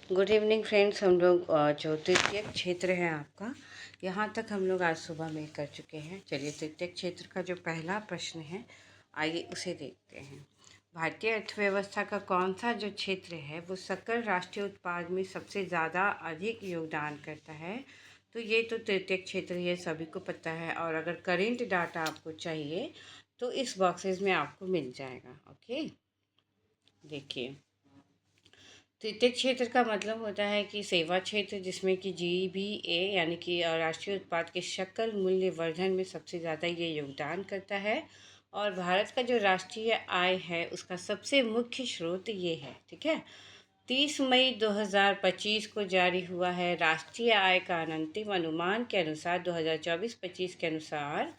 Good evening friends. हम लोग जो तृतीय क्षेत्र है आपका, यहाँ तक हम लोग आज सुबह में कर चुके हैं। चलिए तृतीय क्षेत्र का जो पहला प्रश्न है, आइए उसे देखते हैं। भारतीय अर्थव्यवस्था का कौन सा जो क्षेत्र है वो सकल राष्ट्रीय उत्पाद में सबसे ज़्यादा अधिक योगदान करता है? तो ये तो तृतीय क्षेत्र ये सभी को पता है। और अगर करेंट डाटा आपको चाहिए तो इस बॉक्सेस में आपको मिल जाएगा। ओके, देखिए तृतीय क्षेत्र का मतलब होता है कि सेवा क्षेत्र, जिसमें कि GBA यानी कि राष्ट्रीय उत्पाद के सकल मूल्य वर्धन में सबसे ज़्यादा ये योगदान करता है। और भारत का जो राष्ट्रीय आय है उसका सबसे मुख्य स्रोत ये है। ठीक है, 30 मई 2025 को जारी हुआ है राष्ट्रीय आय का अंतिम अनुमान के अनुसार 2024-25 के अनुसार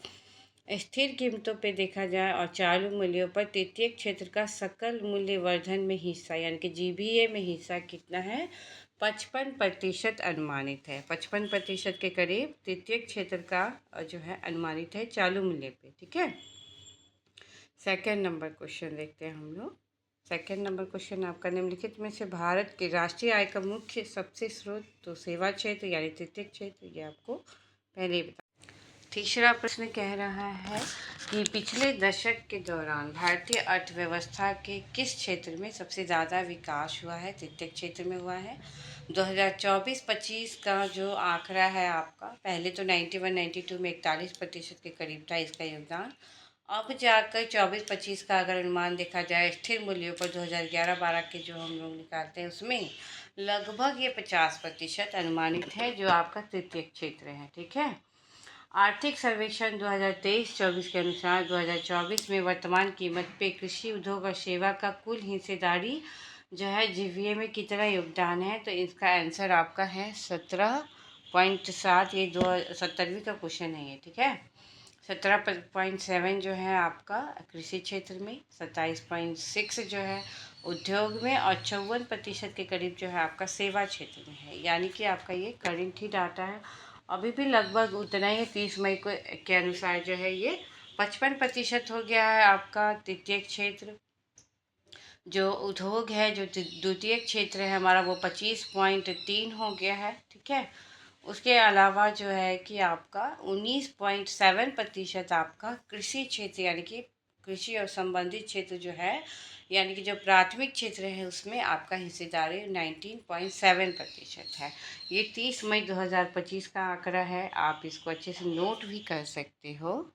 स्थिर कीमतों पे देखा जाए और चालू मूल्यों पर तृतीय क्षेत्र का सकल मूल्य वर्धन में हिस्सा यानी कि GBA में हिस्सा कितना है? 55% अनुमानित है। 55% के करीब तृतीय क्षेत्र का जो है अनुमानित है चालू मूल्य पे। ठीक है, सेकेंड नंबर क्वेश्चन देखते हैं हम लोग। सेकेंड नंबर क्वेश्चन आपका, निम्नलिखित में से भारत के राष्ट्रीय आय का मुख्य सबसे स्रोत तो सेवा क्षेत्र यानी तृतीय क्षेत्र, ये आपको पहले ही बता। तीसरा प्रश्न कह रहा है कि पिछले दशक के दौरान भारतीय अर्थव्यवस्था के किस क्षेत्र में सबसे ज़्यादा विकास हुआ है? तृतीय क्षेत्र में हुआ है। 2024-25 का जो आंकड़ा है आपका, पहले तो 91-92 में 41% के करीब था इसका योगदान। अब जाकर 24-25 का अगर अनुमान देखा जाए स्थिर मूल्यों पर 2011-12 के जो हम लोग निकालते हैं उसमें लगभग ये 50% अनुमानित है जो आपका तृतीय क्षेत्र है। ठीक है, आर्थिक सर्वेक्षण 2023-24 के अनुसार 2024 में वर्तमान कीमत पे कृषि उद्योग और सेवा का कुल हिस्सेदारी जो है GVA में कितना योगदान है? तो इसका आंसर आपका है 17.7। ये 2017वीं का क्वेश्चन है ये। ठीक है, 17.7 जो है आपका कृषि क्षेत्र में, 27.6 जो है उद्योग में और 54% के करीब जो है आपका सेवा क्षेत्र में है। यानी कि आपका ये करंट ही डाटा है, अभी भी लगभग उतना ही है। 30 मई को के अनुसार जो है ये 55% हो गया है आपका तृतीय क्षेत्र। जो उद्योग है, जो द्वितीय क्षेत्र है हमारा, वो 25.3 हो गया है। ठीक है, उसके अलावा जो है कि आपका 19.7% आपका कृषि क्षेत्र यानी कि कृषि और संबंधित क्षेत्र जो है, यानी कि जो प्राथमिक क्षेत्र है उसमें आपका हिस्सेदारी 19.7% है। ये 30 मई 2025 का आंकड़ा है। आप इसको अच्छे से नोट भी कर सकते हो,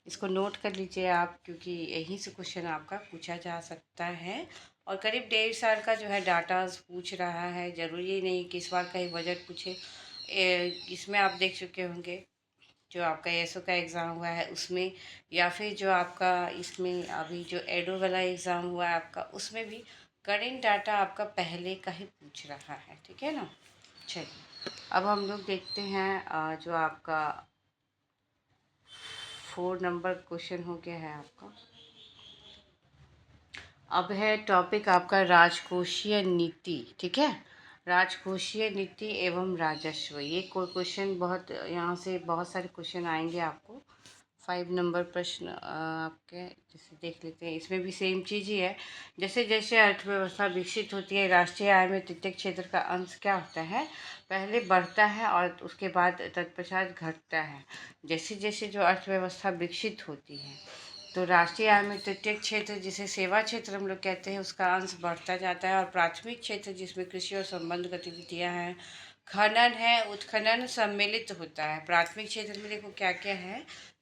इसको नोट कर लीजिए आप, क्योंकि यहीं से क्वेश्चन आपका पूछा जा सकता है। और करीब 1.5 साल का जो है डाटा पूछ रहा है, ज़रूरी नहीं कि इस बार का ही बजट पूछे। इसमें आप देख चुके होंगे जो आपका ESO का एग्ज़ाम हुआ है उसमें, या फिर जो आपका इसमें अभी जो एडो वाला एग्ज़ाम हुआ है आपका, उसमें भी करेंट डाटा आपका पहले का ही पूछ रहा है। ठीक है ना। चलिए अब हम लोग देखते हैं जो आपका 4 नंबर क्वेश्चन हो गया है आपका। अब है टॉपिक आपका राजकोषीय नीति। ठीक है, राजकोषीय नीति एवं राजस्व। ये कोई क्वेश्चन बहुत, यहाँ से बहुत सारे क्वेश्चन आएंगे आपको। 5 नंबर प्रश्न आपके जैसे देख लेते हैं, इसमें भी सेम चीज़ ही है। जैसे जैसे अर्थव्यवस्था विकसित होती है, राष्ट्रीय आय में तृतीय क्षेत्र का अंश क्या होता है? पहले बढ़ता है और उसके बाद तत्पश्चात घटता है। जैसे जैसे जो अर्थव्यवस्था विकसित होती है तो राष्ट्रीय आय में तृतीय क्षेत्र, जिसे सेवा क्षेत्र हम लोग कहते हैं, उसका अंश बढ़ता जाता है। और प्राथमिक क्षेत्र, जिसमें कृषि और संबंध गतिविधियां हैं, खनन है, उत्खनन सम्मिलित होता है। प्राथमिक क्षेत्र में देखो क्या क्या है,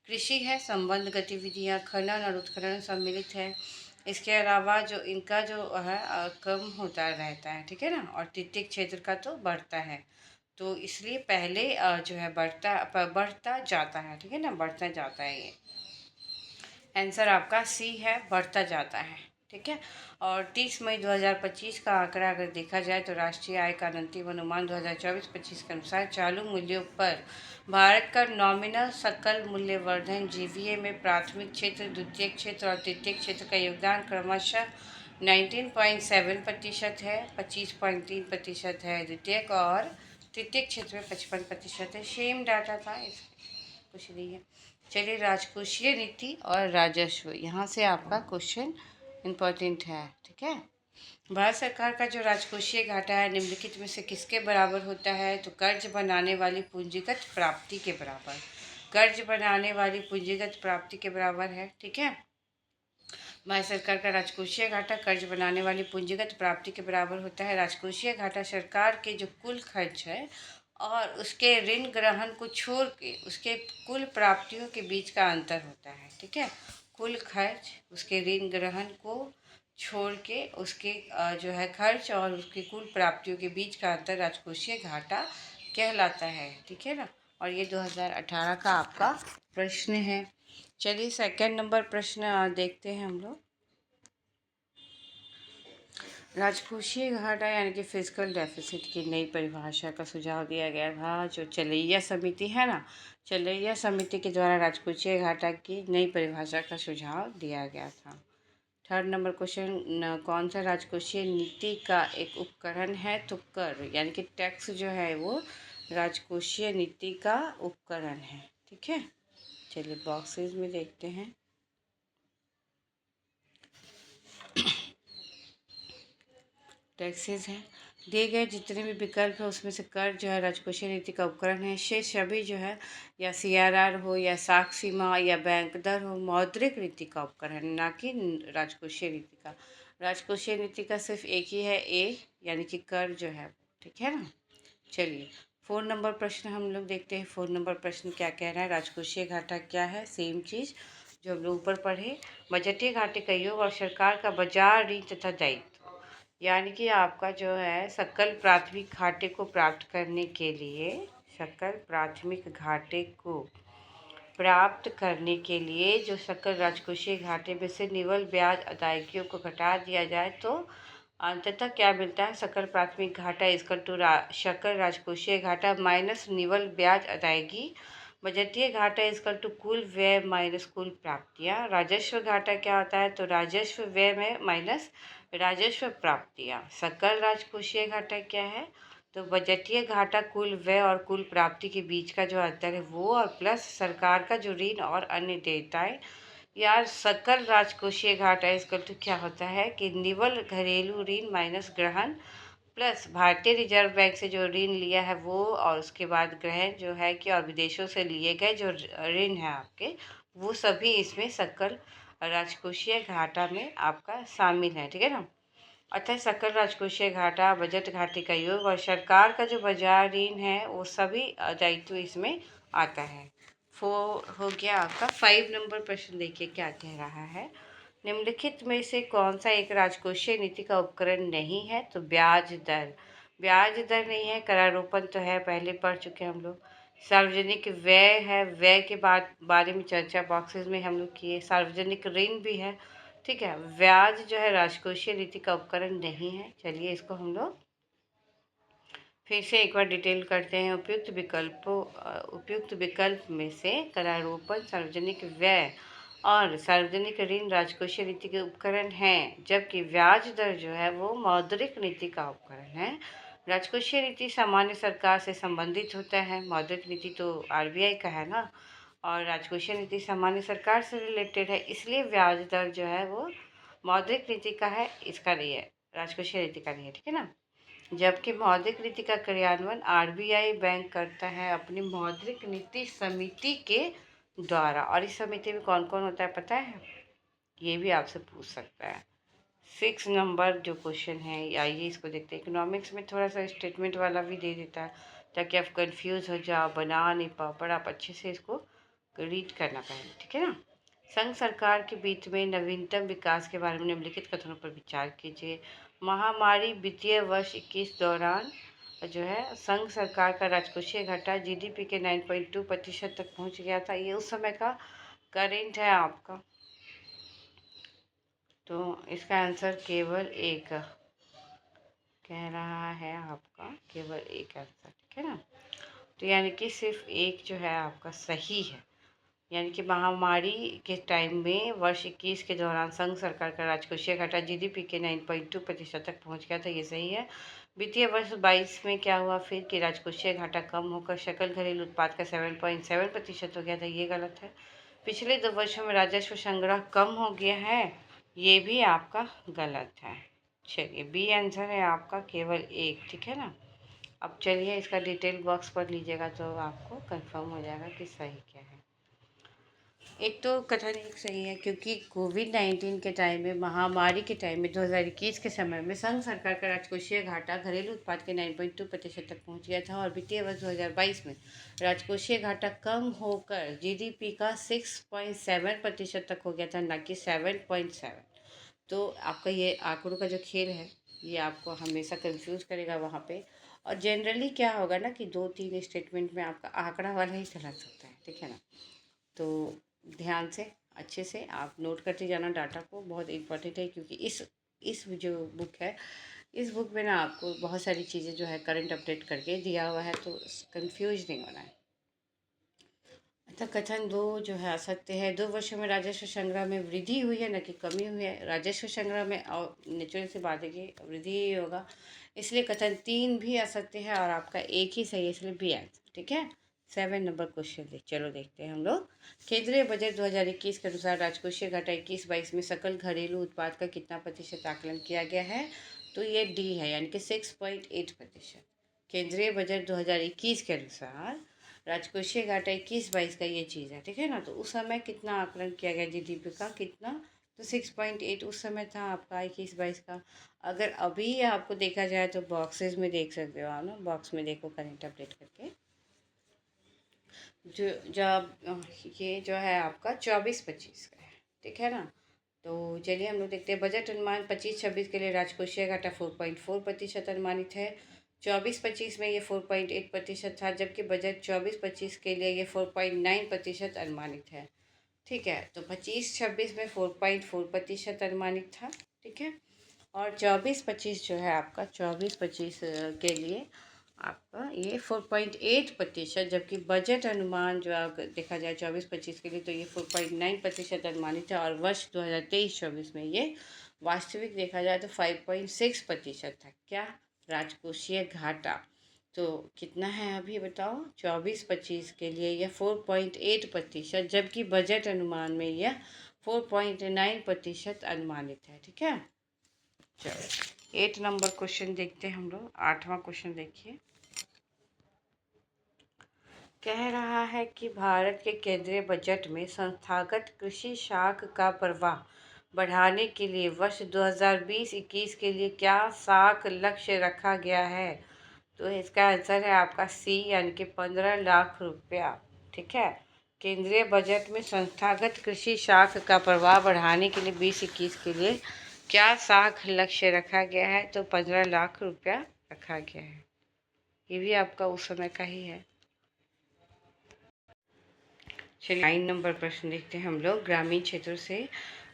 कृषि है, संबंध गतिविधियां, खनन और उत्खनन सम्मिलित है। इसके अलावा जो इनका जो है कम होता रहता है। ठीक है ना। और तृतीय क्षेत्र का तो बढ़ता है, तो इसलिए पहले जो है बढ़ता जाता है। ठीक है ना, बढ़ता जाता है। ये आंसर आपका C है, बढ़ता जाता है। ठीक है, और 30 मई 2025 का आंकड़ा अगर देखा जाए तो राष्ट्रीय आय का अंतिम अनुमान 2024-25 के अनुसार चालू मूल्यों पर भारत का नॉमिनल सकल मूल्य वर्धन GVA में प्राथमिक क्षेत्र, द्वितीय क्षेत्र और तृतीय क्षेत्र का योगदान क्रमशः 19.7% है, 25.3% है द्वितीय और तृतीय क्षेत्र में 55% है। सेम डाटा था, इस कुछ नहीं है। चलिए राजकोषीय नीति और राजस्व, यहाँ से आपका क्वेश्चन इम्पोर्टेंट है। ठीक है, भारत सरकार का जो राजकोषीय घाटा है निम्नलिखित में से किसके बराबर होता है? तो कर्ज बनाने वाली पूंजीगत प्राप्ति के बराबर। कर्ज बनाने वाली पूंजीगत प्राप्ति के बराबर है। ठीक है, भारत सरकार का राजकोषीय घाटा कर्ज बनाने वाली पूंजीगत प्राप्ति के बराबर होता है। राजकोषीय घाटा सरकार के जो कुल खर्च है और उसके ऋण ग्रहण को छोड़ के उसके कुल प्राप्तियों के बीच का अंतर होता है। ठीक है, कुल खर्च उसके ऋण ग्रहण को छोड़ के उसके जो है खर्च और उसके कुल प्राप्तियों के बीच का अंतर राजकोषीय घाटा कहलाता है। ठीक है ना, और ये 2018 का आपका प्रश्न है। चलिए सेकंड नंबर प्रश्न देखते हैं हम लोग। राजकोषीय घाटा यानी कि फिजिकल डेफिसिट की नई परिभाषा का सुझाव दिया गया था। जो चलैया समिति है ना, चलैया समिति के द्वारा राजकोषीय घाटा की नई परिभाषा का सुझाव दिया गया था। थर्ड नंबर क्वेश्चन, कौन सा राजकोषीय नीति का एक उपकरण है? तो कर यानी कि टैक्स जो है वो राजकोषीय नीति का उपकरण है। ठीक है, चलिए बॉक्सेस में देखते हैं। टैक्सेस हैं, दिए गए जितने भी विकल्प है उसमें से कर जो है राजकोषीय नीति का उपकरण है। शेष सभी जो है या CRR हो या साख सीमा या बैंक दर हो मौद्रिक नीति का उपकरण है, ना कि राजकोषीय नीति का। राजकोषीय नीति का सिर्फ एक ही है, ए यानी कि कर जो है। ठीक है ना, चलिए 4 नंबर प्रश्न हम लोग देखते हैं। 4 नंबर प्रश्न क्या कह रहा है? राजकोषीय घाटा क्या है? सेम चीज़ जो हम लोग ऊपर पढ़े। बजटीय घाटे का योग और सरकार का बाजार ऋण तथा दायित्व, यानी कि आपका जो है सकल प्राथमिक घाटे को प्राप्त करने के लिए, सकल प्राथमिक घाटे को प्राप्त करने के लिए जो सकल राजकोषीय घाटे में से निवल ब्याज अदायगियों को घटा दिया जाए तो अंततः क्या मिलता है? सकल प्राथमिक घाटा इक्वल टू सकल राजकोषीय घाटा माइनस निवल ब्याज अदायगी। बजटीय घाटा इक्वल टू कुल व्यय माइनस कुल प्राप्तियाँ। राजस्व घाटा क्या होता है? तो राजस्व व्यय में माइनस राजस्व प्राप्तियाँ। सकल राजकोषीय घाटा क्या है? तो बजटीय घाटा कुल व्यय और कुल प्राप्ति के बीच का जो अंतर है वो, और प्लस सरकार का जो ऋण और अन्य देयताएं। यार सकल राजकोषीय घाटा इसका तो क्या होता है कि निवल घरेलू ऋण माइनस ग्रहण प्लस भारतीय रिजर्व बैंक से जो ऋण लिया है वो, और उसके बाद ग्रहण जो है कि और विदेशों से लिए गए जो ऋण है आपके, वो सभी इसमें सकल राजकोषीय घाटा में आपका शामिल है। ठीक है ना, अतः सकल राजकोषीय घाटा बजट घाटे का योग और सरकार का जो बाजार ऋण है वो सभी दायित्व इसमें आता है। 4 हो गया आपका। 5 नंबर प्रश्न देखिए क्या कह रहा है। निम्नलिखित में से कौन सा एक राजकोषीय नीति का उपकरण नहीं है? तो ब्याज दर। ब्याज दर नहीं है। करारोपण तो है, पहले पढ़ चुके हैं हम लोग। सार्वजनिक व्यय है, व्यय के बारे में चर्चा बॉक्सेस में हम लोग किए। सार्वजनिक ऋण भी है। ठीक है, ब्याज जो है राजकोषीय नीति का उपकरण नहीं है। चलिए इसको हम लोग फिर से एक बार डिटेल करते हैं। उपयुक्त विकल्प में से करारोपण, सार्वजनिक व्यय और सार्वजनिक ऋण राजकोषीय नीति के उपकरण हैं, जबकि ब्याज दर जो है वो मौद्रिक नीति का उपकरण है। राजकोषीय नीति सामान्य सरकार से संबंधित होता है, मौद्रिक नीति तो RBI का है ना, और राजकोषीय नीति सामान्य सरकार से रिलेटेड है, इसलिए ब्याज दर जो है वो मौद्रिक नीति का है, इसका नहीं है, राजकोषीय नीति का नहीं है। ठीक है ना, जबकि मौद्रिक नीति का क्रियान्वयन RBI बैंक करता है अपनी मौद्रिक नीति समिति के द्वारा। और इस समिति में कौन कौन होता है पता है? ये भी आपसे पूछ सकता है। 6 नंबर जो क्वेश्चन है, आइए इसको देखते हैं। इकोनॉमिक्स में थोड़ा सा स्टेटमेंट वाला भी दे देता है ताकि आप कंफ्यूज हो जाओ, बना नहीं पाओ, पर आप अच्छे से इसको रीड करना पहले। ठीक है ना, संघ सरकार के बीच में नवीनतम विकास के बारे में निम्नलिखित कथनों पर विचार कीजिए। महामारी वित्तीय वर्ष 21 दौरान जो है संघ सरकार का राजकोषीय घाटा GDP के 9.2% तक पहुंच गया था। ये उस समय का करेंट है आपका, तो इसका आंसर केवल एक कह रहा है आपका, केवल एक आंसर। ठीक है ना, तो यानी कि सिर्फ एक जो है आपका सही है। यानी कि महामारी के टाइम में वर्ष 21 के दौरान संघ सरकार का राजकोषीय घाटा GDP के 9.2% तक पहुंच गया था, ये सही है। वित्तीय वर्ष 22 में क्या हुआ फिर कि राजकोषीय घाटा कम होकर सकल घरेलू उत्पाद का 7.7% हो गया था, ये गलत है। पिछले 2 वर्षों में राजस्व संग्रह कम हो गया है, ये भी आपका गलत है। चलिए बी आंसर है आपका, केवल एक। ठीक है ना। अब चलिए इसका डिटेल बॉक्स पढ़ लीजिएगा तो आपको कंफर्म हो जाएगा कि सही क्या है। एक तो कथन एक सही है, क्योंकि कोविड-19 के टाइम में, महामारी के टाइम में 2021 के समय में संघ सरकार का राजकोषीय घाटा घरेलू उत्पाद के 9.2% तक पहुंच गया था और वित्तीय वर्ष 2022 में राजकोषीय घाटा कम होकर जीडीपी का 6.7% तक हो गया था, ना कि 7.7। तो आपका ये आंकड़ों का जो खेल है ये आपको हमेशा कंफ्यूज करेगा वहाँ पे। और जनरली क्या होगा ना कि 2-3 स्टेटमेंट में आपका आंकड़ा वाला ही चला सकता है। ठीक है ना। तो ध्यान से अच्छे से आप नोट करते जाना डाटा को, बहुत इम्पोर्टेंट है, क्योंकि इस जो बुक है, इस बुक में ना आपको बहुत सारी चीज़ें जो है करंट अपडेट करके दिया हुआ है, तो कंफ्यूज नहीं होना है। अतः कथन दो जो है असत्य है। 2 वर्षों में राजस्व संग्रह में वृद्धि हुई है, न कि कमी हुई है। राजस्व संग्रह में नेचुरल सी बात है कि वृद्धि ही होगा, इसलिए कथन 3 भी असत्य है और आपका एक ही सही है, इसलिए बी आंसर। ठीक है। 7 नंबर क्वेश्चन चलो देखते हैं हम लोग। केंद्रीय बजट 2021 के अनुसार राजकोषीय घाटा 21-22 में सकल घरेलू उत्पाद का कितना प्रतिशत आकलन किया गया है? तो ये डी है, यानी कि 6.8%। केंद्रीय बजट 2021 के अनुसार राजकोषीय घाटा 21-22 का ये चीज़ है। ठीक है ना। तो उस समय कितना आकलन किया गया जीडीपी का, कितना? तो 6.8 उस समय था आपका 21-22 का। अगर अभी आपको देखा जाए तो बॉक्सेस में देख सकते हो आप ना, बॉक्स में देखो करंट अपडेट करके, जो जब ये जो है आपका 24-25 का है। ठीक है ना। तो चलिए हम लोग देखते हैं। बजट अनुमान 25-26 के लिए राजकोषीय घाटा 4.4% अनुमानित है। 24-25 में ये 4.8% था, जबकि बजट 24-25 के लिए ये 4.9% अनुमानित है। ठीक है। तो 25-26 में 4.4% अनुमानित था। ठीक है। और 24-25 जो है आपका 24-25 के लिए आपका ये 4.8%, जबकि बजट अनुमान जो अगर देखा जाए 24-25 के लिए तो ये 4.9% अनुमानित है। और वर्ष 2023-24 में ये वास्तविक देखा जाए तो 5.6% था। क्या? राजकोषीय घाटा। तो कितना है अभी बताओ? 24-25 के लिए यह 4.8%, जबकि बजट अनुमान में यह 4.9% अनुमानित है। ठीक है। चलो 8 नंबर क्वेश्चन देखते हैं हम लोग। 8वां क्वेश्चन देखिए। कह रहा है कि भारत के केंद्रीय बजट में संस्थागत कृषि शाख का प्रवाह बढ़ाने के लिए वर्ष 2020-21 के लिए क्या शाख लक्ष्य रखा गया है? तो इसका आंसर है आपका सी, यानी कि 15 लाख रुपया। ठीक है। केंद्रीय बजट में संस्थागत कृषि शाख का प्रवाह बढ़ाने के लिए 20-21 के लिए क्या शाख लक्ष्य रखा गया है? तो 15 लाख रुपया रखा गया है। ये भी आपका उस समय का ही है। चलिए 9 नंबर प्रश्न देखते हैं हम लोग। ग्रामीण क्षेत्रों से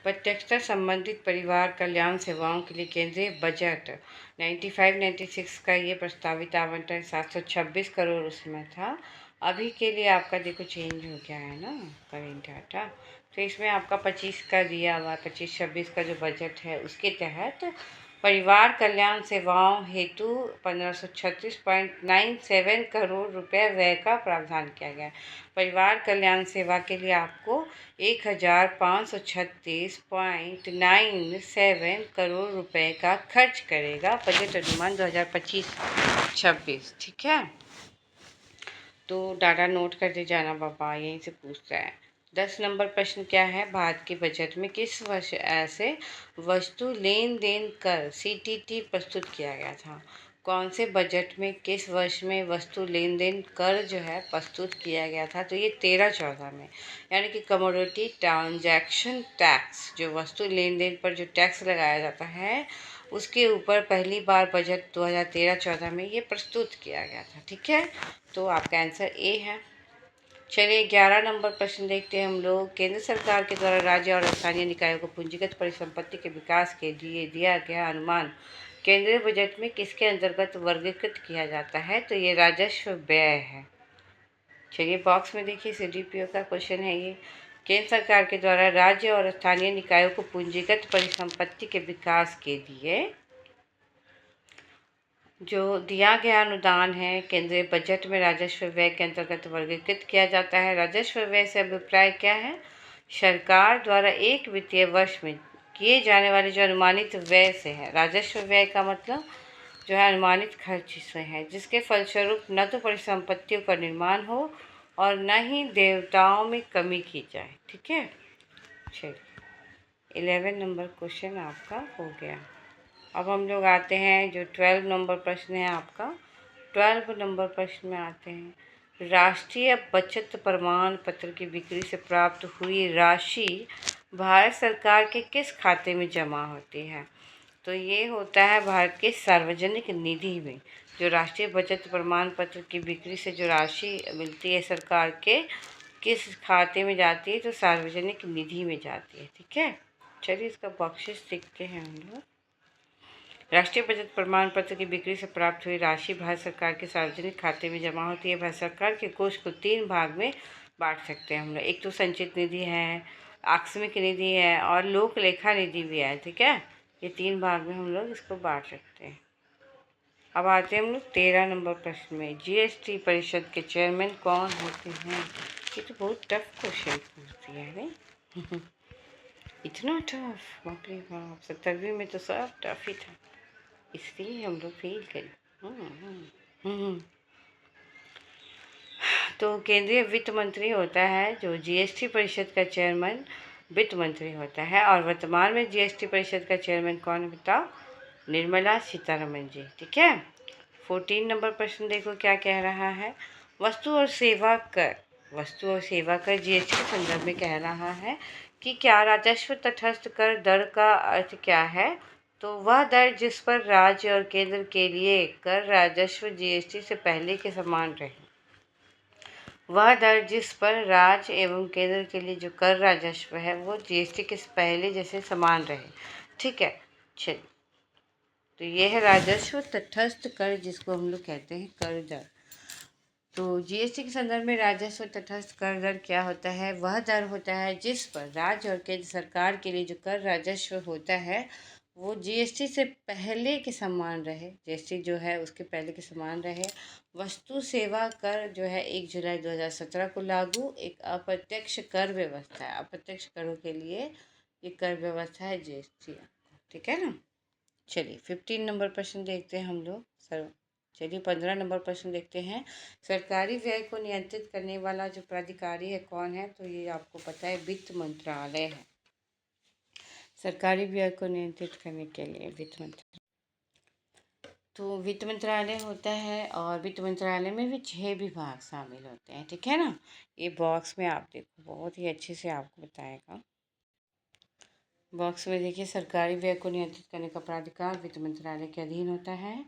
प्रत्यक्षता संबंधित परिवार कल्याण सेवाओं के लिए केंद्रीय बजट 95-96 का ये प्रस्तावित आवंटन 726 करोड़ उसमें था। अभी के लिए आपका देखो चेंज हो गया है ना करेंट डाटा। तो इसमें आपका 25 का दिया हुआ, 25-26 का जो बजट है उसके तहत परिवार कल्याण सेवाओं हेतु 1536.97 करोड़ रुपए व्यय का प्रावधान किया गया है। परिवार कल्याण सेवा के लिए आपको 1536.97 करोड़ रुपए का खर्च करेगा बजट अनुमान 2025-26। ठीक है। तो डाटा नोट करते जाना पापा, यहीं से पूछता है। 10 नंबर प्रश्न क्या है? भारत के बजट में किस वर्ष ऐसे वस्तु लेन देन कर सीटीटी प्रस्तुत किया गया था? कौन से बजट में किस वर्ष में वस्तु लेन देन कर जो है प्रस्तुत किया गया था? तो ये 13-14 में, यानी कि कमोडिटी ट्रांजैक्शन टैक्स, जो वस्तु लेन देन पर जो टैक्स लगाया जाता है उसके ऊपर पहली बार बजट 2013-14 में ये प्रस्तुत किया गया था। ठीक है। तो आपका आंसर ए है। चलिए 11 नंबर प्रश्न देखते हैं हम लोग। केंद्र सरकार के द्वारा राज्य और स्थानीय निकायों को पूंजीगत परिसंपत्ति के विकास के लिए दिया गया अनुमान केंद्रीय बजट में किसके अंतर्गत वर्गीकृत किया जाता है? तो ये राजस्व व्यय है। चलिए बॉक्स में देखिए, सीडीपीओ का क्वेश्चन है ये। केंद्र सरकार के द्वारा राज्य और स्थानीय निकायों को पूंजीगत परिसंपत्ति के विकास के लिए जो दिया गया अनुदान है केंद्रीय बजट में राजस्व व्यय के अंतर्गत वर्गीकृत किया जाता है। राजस्व व्यय से अभिप्राय क्या है? सरकार द्वारा एक वित्तीय वर्ष में किए जाने वाले जो अनुमानित व्यय से है। राजस्व व्यय का मतलब जो है अनुमानित खर्च से है, जिसके फलस्वरूप न तो परिसंपत्तियों का निर्माण हो और न ही देवताओं में कमी की जाए। ठीक है, चलिए 11 नंबर क्वेश्चन आपका हो गया। अब हम लोग आते हैं जो 12 नंबर प्रश्न है आपका। 12 नंबर प्रश्न में आते हैं, राष्ट्रीय बचत प्रमाण पत्र की बिक्री से प्राप्त हुई राशि भारत सरकार के किस खाते में जमा होती है? तो ये होता है भारत के सार्वजनिक निधि में। जो राष्ट्रीय बचत प्रमाण पत्र की बिक्री से जो राशि मिलती है सरकार के किस खाते में जाती है? तो सार्वजनिक निधि में जाती है। ठीक है, चलिए इसका बख्शिश सीखते हैं हम लोग। राष्ट्रीय बचत प्रमाण पत्र की बिक्री से प्राप्त हुई राशि भारत सरकार के सार्वजनिक खाते में जमा होती है। भारत सरकार के कोष को 3 भाग में बांट सकते हैं हम लोग। एक तो संचित निधि है, आकस्मिक निधि है और लोक लेखा निधि भी है। ठीक है, ये 3 भाग में हम लोग इसको बांट सकते हैं। अब आते हैं हम लोग 13 नंबर प्रश्न में, जीएसटी परिषद के चेयरमैन कौन होते हैं? ये तो बहुत टफ क्वेश्चन पूछती है नहीं इतना टफ, बाप रे बाप, 70वीं में तो सब टफ ही था, इसलिए हम लोग फेल करें। तो केंद्रीय वित्त मंत्री होता है जो जीएसटी परिषद का चेयरमैन, वित्त मंत्री होता है। और वर्तमान में जीएसटी परिषद का चेयरमैन कौन है बताओ? निर्मला सीतारमन जी। ठीक है, 14 नंबर प्रश्न देखो क्या कह रहा है, वस्तु और सेवा कर। वस्तु और सेवा कर जीएसटी के संदर्भ में कह रहा है कि क्या राजस्व तटस्थ कर दर का अर्थ क्या है? तो वह दर जिस पर राज्य और केंद्र के लिए कर राजस्व जीएसटी से पहले के समान रहे। वह दर जिस पर राज्य एवं केंद्र के लिए जो कर राजस्व है वो जीएसटी के पहले जैसे समान रहे। ठीक है, चलिए तो यह है राजस्व तटस्थ कर, जिसको हम लोग कहते हैं कर दर। तो जीएसटी के संदर्भ में राजस्व तटस्थ कर दर क्या होता है? वह दर होता है जिस पर राज्य और केंद्र सरकार के लिए जो कर राजस्व होता है वो जीएसटी से पहले के समान रहे। जीएसटी जो है उसके पहले के समान रहे। वस्तु सेवा कर जो है 1 जुलाई 2017 को लागू एक अप्रत्यक्ष कर व्यवस्था है। अप्रत्यक्ष करों के लिए ये कर व्यवस्था है जीएसटी। ठीक है ना, चलिए 15 नंबर प्रश्न देखते हैं हम लोग सर। चलिए 15 नंबर प्रश्न देखते हैं, सरकारी व्यय को नियंत्रित करने वाला जो प्राधिकारी है कौन है? तो ये आपको पता है वित्त मंत्रालय है। सरकारी व्यय को नियंत्रित करने के लिए वित्त मंत्रालय, तो वित्त मंत्रालय होता है। और वित्त मंत्रालय में भी 6 विभाग शामिल होते हैं। ठीक है ना, ये बॉक्स में आप देखो बहुत ही अच्छे से आपको बताएगा। बॉक्स में देखिए, सरकारी व्यय को नियंत्रित करने का प्राधिकार वित्त मंत्रालय के अधीन होता है।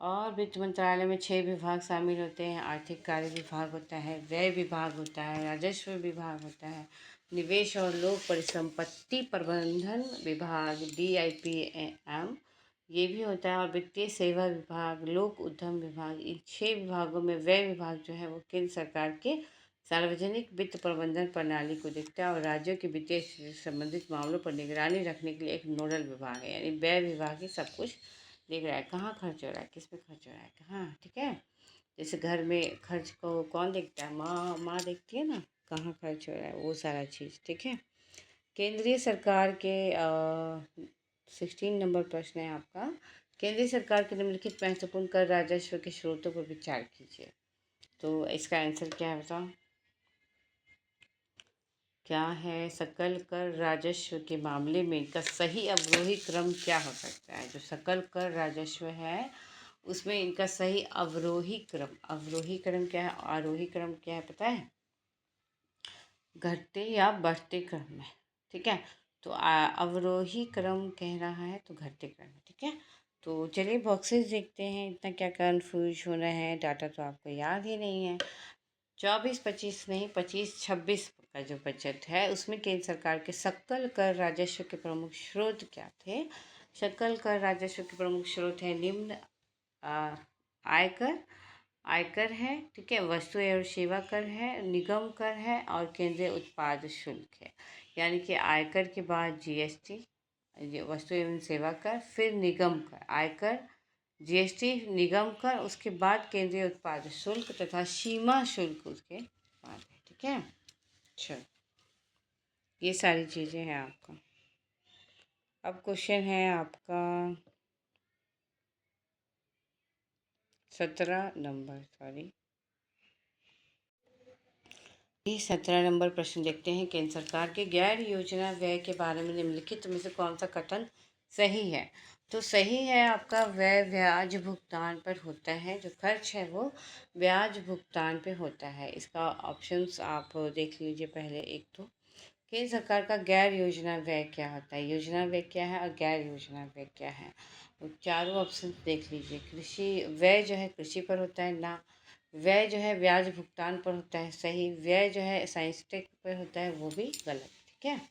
और वित्त मंत्रालय में 6 विभाग शामिल होते हैं। आर्थिक कार्य विभाग होता है, व्यय विभाग होता है, राजस्व विभाग होता है, निवेश और लोक परिसंपत्ति प्रबंधन विभाग DIPM ये भी होता है, और वित्तीय सेवा विभाग, लोक उद्यम विभाग। इन 6 विभागों में व्यय विभाग जो है वो केंद्र सरकार के सार्वजनिक वित्त प्रबंधन प्रणाली को देखता है और राज्यों के वित्तीय से संबंधित मामलों पर निगरानी रखने के लिए एक नोडल विभाग है। यानी व्यय विभाग ही सब कुछ देख रहा है, कहाँ खर्च हो रहा है, किस पे खर्च हो रहा है, कहाँ। ठीक है, जैसे घर में खर्च को कौन देखता है? माँ देखती है ना, कहाँ खर्च हो रहा है वो सारा चीज़। ठीक है, केंद्रीय सरकार के 16 नंबर प्रश्न है आपका, केंद्रीय सरकार के निम्नलिखित महत्वपूर्ण कर राजस्व के स्रोतों पर विचार कीजिए। तो इसका आंसर क्या है बताओ? क्या है? सकल कर राजस्व के मामले में इनका सही अवरोही क्रम क्या हो सकता है? जो सकल कर राजस्व है उसमें इनका सही अवरोही क्रम, अवरोही क्रम क्या है, आरोही क्रम क्या है पता है? घटते या बढ़ते क्रम में। ठीक है, तो अवरोही क्रम कह रहा है तो घटते क्रम में। ठीक है, तो चलिए बॉक्सेस देखते हैं, इतना क्या कन्फ्यूज हो रहा है, डाटा तो आपको याद ही नहीं है। 24-25 नहीं, 25-26 का जो बजट है उसमें केंद्र सरकार के सकल कर राजस्व के प्रमुख स्रोत क्या थे? सकल कर राजस्व के प्रमुख स्रोत है निम्न, आयकर, आयकर है। ठीक है, वस्तु एवं सेवा कर है, निगम कर है और केंद्रीय उत्पाद शुल्क है। यानी कि आयकर के बाद जीएसटी, वस्तु एवं सेवा कर, फिर निगम कर, आयकर, जीएसटी, निगम कर, उसके बाद केंद्रीय उत्पाद शुल्क तथा सीमा शुल्क उसके बाद है। ठीक है, चलो ये सारी चीज़ें हैं आपका। अब क्वेश्चन है आपका 17 नंबर, सॉरी, ये 17 नंबर प्रश्न देखते हैं। केंद्र सरकार के गैर योजना व्यय के बारे में निम्नलिखित में से कौन सा कथन सही है? तो सही है आपका व्यय ब्याज भुगतान पर होता है। जो खर्च है वो ब्याज भुगतान पे होता है। इसका ऑप्शंस आप देख लीजिए। पहले एक तो केंद्र सरकार का गैर योजना व्यय क्या होता है, योजना व्यय क्या है और गैर योजना व्यय क्या है। वो चारों ऑप्शन देख लीजिए। कृषि व्यय जो है कृषि पर होता है ना। व्यय जो है ब्याज भुगतान पर होता है, सही। व्यय जो है साइंस्टेक पर होता है, वो भी गलत। ठीक है,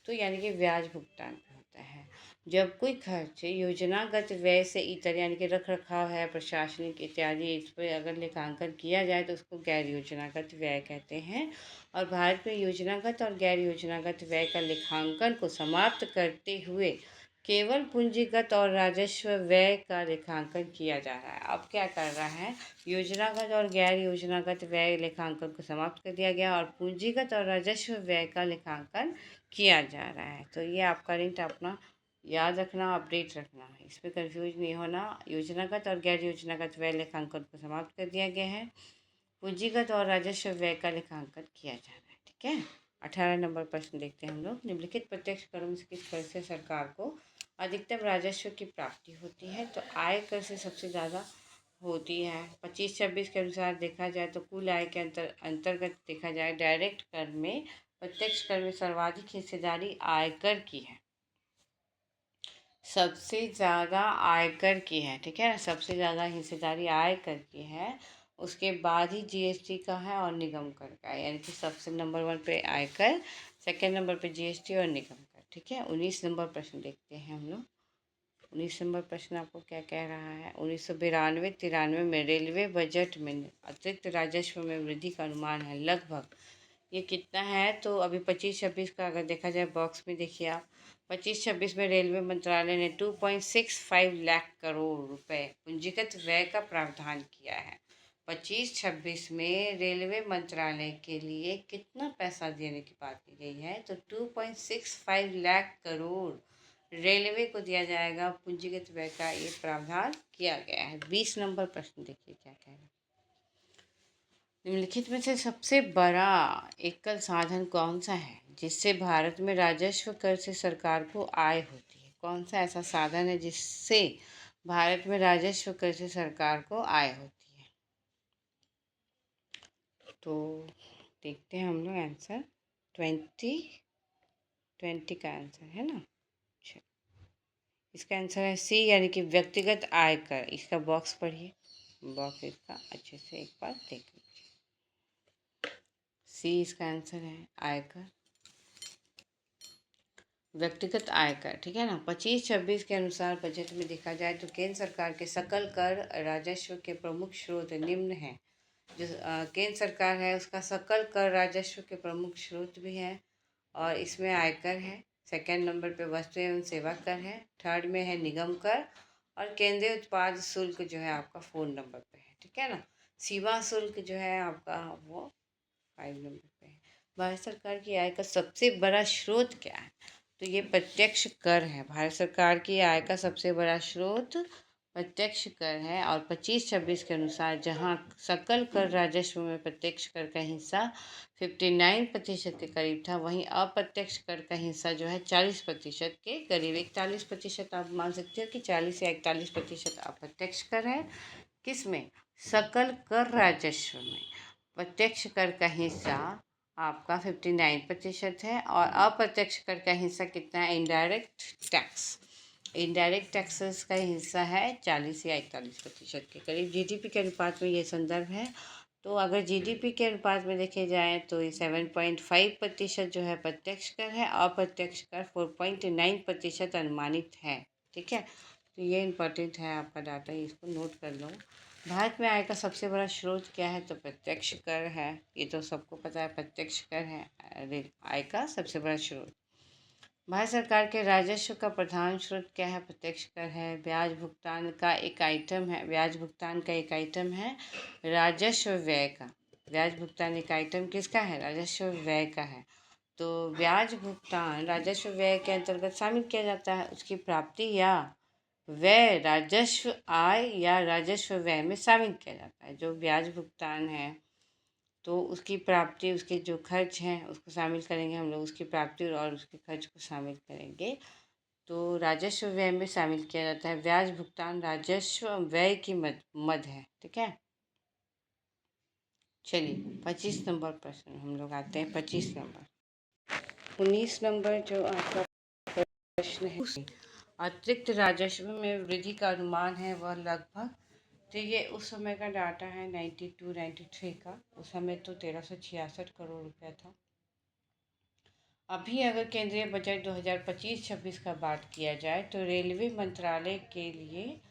तो यानी कि ब्याज भुगतान पर होता है। जब कोई खर्च योजनागत व्यय से इतर यानी कि रख रखाव है, प्रशासनिक इत्यादि, इस पर अगर लेखांकन किया जाए तो उसको गैर योजनागत व्यय कहते हैं। और भारत में योजनागत और गैर योजनागत व्यय का लेखांकन को समाप्त करते हुए केवल पूंजीगत और राजस्व व्यय का लेखांकन किया जा रहा है। अब क्या कर रहा है, योजनागत और गैर योजनागत व्यय लेखांकन को समाप्त कर दिया गया और पूंजीगत और राजस्व व्यय का लेखांकन किया जा रहा है। तो ये आपका रिंट अपना याद रखना, अपडेट रखना है, इस पर कंफ्यूज नहीं होना। योजनागत और गैर योजनागत व्यय लेखांकन को समाप्त कर दिया गया है, पूंजीगत और राजस्व व्यय का लेखांकन किया जा रहा है। ठीक है, 18 नंबर प्रश्न देखते हैं हम लोग। निम्नलिखित प्रत्यक्ष करों में से किस कर से सरकार को अधिकतम राजस्व की प्राप्ति होती है? तो आय कर से सबसे ज़्यादा होती है। 25-26 के अनुसार देखा जाए तो कुल आय के अंतर्गत देखा जाए डायरेक्ट कर में प्रत्यक्ष कर में सर्वाधिक हिस्सेदारी आयकर की है, सबसे ज़्यादा आयकर की है। ठीक है, सबसे ज़्यादा हिस्सेदारी आयकर की है, उसके बाद ही जीएसटी का है और निगम कर का है। यानी कि सबसे नंबर 1 पे आयकर, सेकंड नंबर पे जीएसटी और निगम कर। ठीक है, 19 नंबर प्रश्न देखते हैं हम लोग। 19 नंबर प्रश्न आपको क्या कह रहा है? 1992-93 में रेलवे बजट में अतिरिक्त राजस्व में वृद्धि का अनुमान है लगभग, ये कितना है? तो अभी 25-26 का अगर देखा जाए बॉक्स में देखिए आप, 25-26 में रेलवे मंत्रालय ने 2.65 लाख करोड़ रुपए पूंजीगत व्यय का प्रावधान किया है। 25-26 में रेलवे मंत्रालय के लिए कितना पैसा देने की बात की गई है? तो 2.65 लाख करोड़ रेलवे को दिया जाएगा, पूंजीगत व्यय का ये प्रावधान किया गया है। 20 नंबर प्रश्न देखिए क्या कह रहा है। निम्नलिखित में से सबसे बड़ा एकल साधन कौन सा है जिससे भारत में राजस्व कर से सरकार को आय होती है? कौन सा ऐसा साधन है जिससे भारत में राजस्व कर से सरकार को आय होती है? तो देखते हैं हम लोग आंसर। 20 का आंसर है ना। अच्छा, इसका आंसर है सी, यानी कि व्यक्तिगत आयकर। इसका बॉक्स पढ़िए, बॉक्स इसका अच्छे से एक बार देख लीजिए। सी इसका आंसर है आयकर, व्यक्तिगत आयकर। ठीक है ना। 25-26 के अनुसार बजट में देखा जाए तो केंद्र सरकार के सकल कर राजस्व के प्रमुख स्रोत निम्न हैं। जो केंद्र सरकार है उसका सकल कर राजस्व के प्रमुख स्रोत भी है, और इसमें आयकर है। सेकंड नंबर पे वस्तु एवं सेवा कर है। थर्ड में है निगम कर, और केंद्रीय उत्पाद शुल्क जो है आपका 4 नंबर पे है। ठीक है ना। सीमा शुल्क जो है आपका वो 5 नंबर पे है। भारत सरकार की आय का सबसे बड़ा स्रोत क्या है? तो ये प्रत्यक्ष कर है। भारत सरकार की आय का सबसे बड़ा स्रोत प्रत्यक्ष कर है। और 25-26 के अनुसार जहाँ सकल कर राजस्व में प्रत्यक्ष कर का हिस्सा 59% के करीब था, वहीं अप्रत्यक्ष कर का हिस्सा जो है 40% के करीब, 41% आप मान सकते हो कि 40 या 41% अप्रत्यक्ष कर है। किस में? सकल कर राजस्व में। प्रत्यक्ष कर का हिस्सा आपका 59% है, और अप्रत्यक्ष कर का हिस्सा कितना है? इनडायरेक्ट टैक्स, इनडायरेक्ट टैक्सेस का हिस्सा है 40 या 41% के करीब। जीडीपी के अनुपात में ये संदर्भ है। तो अगर जीडीपी के अनुपात में देखे जाए तो ये 7.5% जो है प्रत्यक्ष कर है, अप्रत्यक्ष कर 4.9% अनुमानित है। ठीक है, तो ये इम्पोर्टेंट है आपका डाटा, इसको नोट कर लो। भारत में आय का सबसे बड़ा स्रोत क्या है? तो प्रत्यक्ष कर है। ये तो सबको पता है, प्रत्यक्ष कर है आय का सबसे बड़ा स्रोत। भारत सरकार के राजस्व का प्रधान स्रोत क्या है? प्रत्यक्ष कर है। ब्याज भुगतान का एक आइटम है, ब्याज भुगतान का एक आइटम है राजस्व व्यय का। ब्याज भुगतान एक आइटम किसका है? राजस्व व्यय का है। तो ब्याज भुगतान राजस्व व्यय के अंतर्गत शामिल किया जाता है। उसकी प्राप्ति या व्यय राजस्व आय या राजस्व व्यय में शामिल किया जाता है। जो ब्याज भुगतान है तो उसकी प्राप्ति, उसके जो खर्च हैं उसको शामिल करेंगे हम लोग, उसकी प्राप्ति और उसके खर्च को शामिल करेंगे तो राजस्व व्यय में शामिल किया जाता है। ब्याज भुगतान राजस्व व्यय की मद है। ठीक है, चलिए 25 नंबर प्रश्न हम लोग आते हैं। 25 नंबर 19 नंबर जो आपका प्रश्न है, अतिरिक्त राजस्व में वृद्धि का अनुमान है वह लगभग, तो ये उस समय का डाटा है 92-93 का। उस समय तो 1366 करोड़ रुपया था। अभी अगर केंद्रीय बजट 2025-26 का बात किया जाए तो रेलवे मंत्रालय के लिए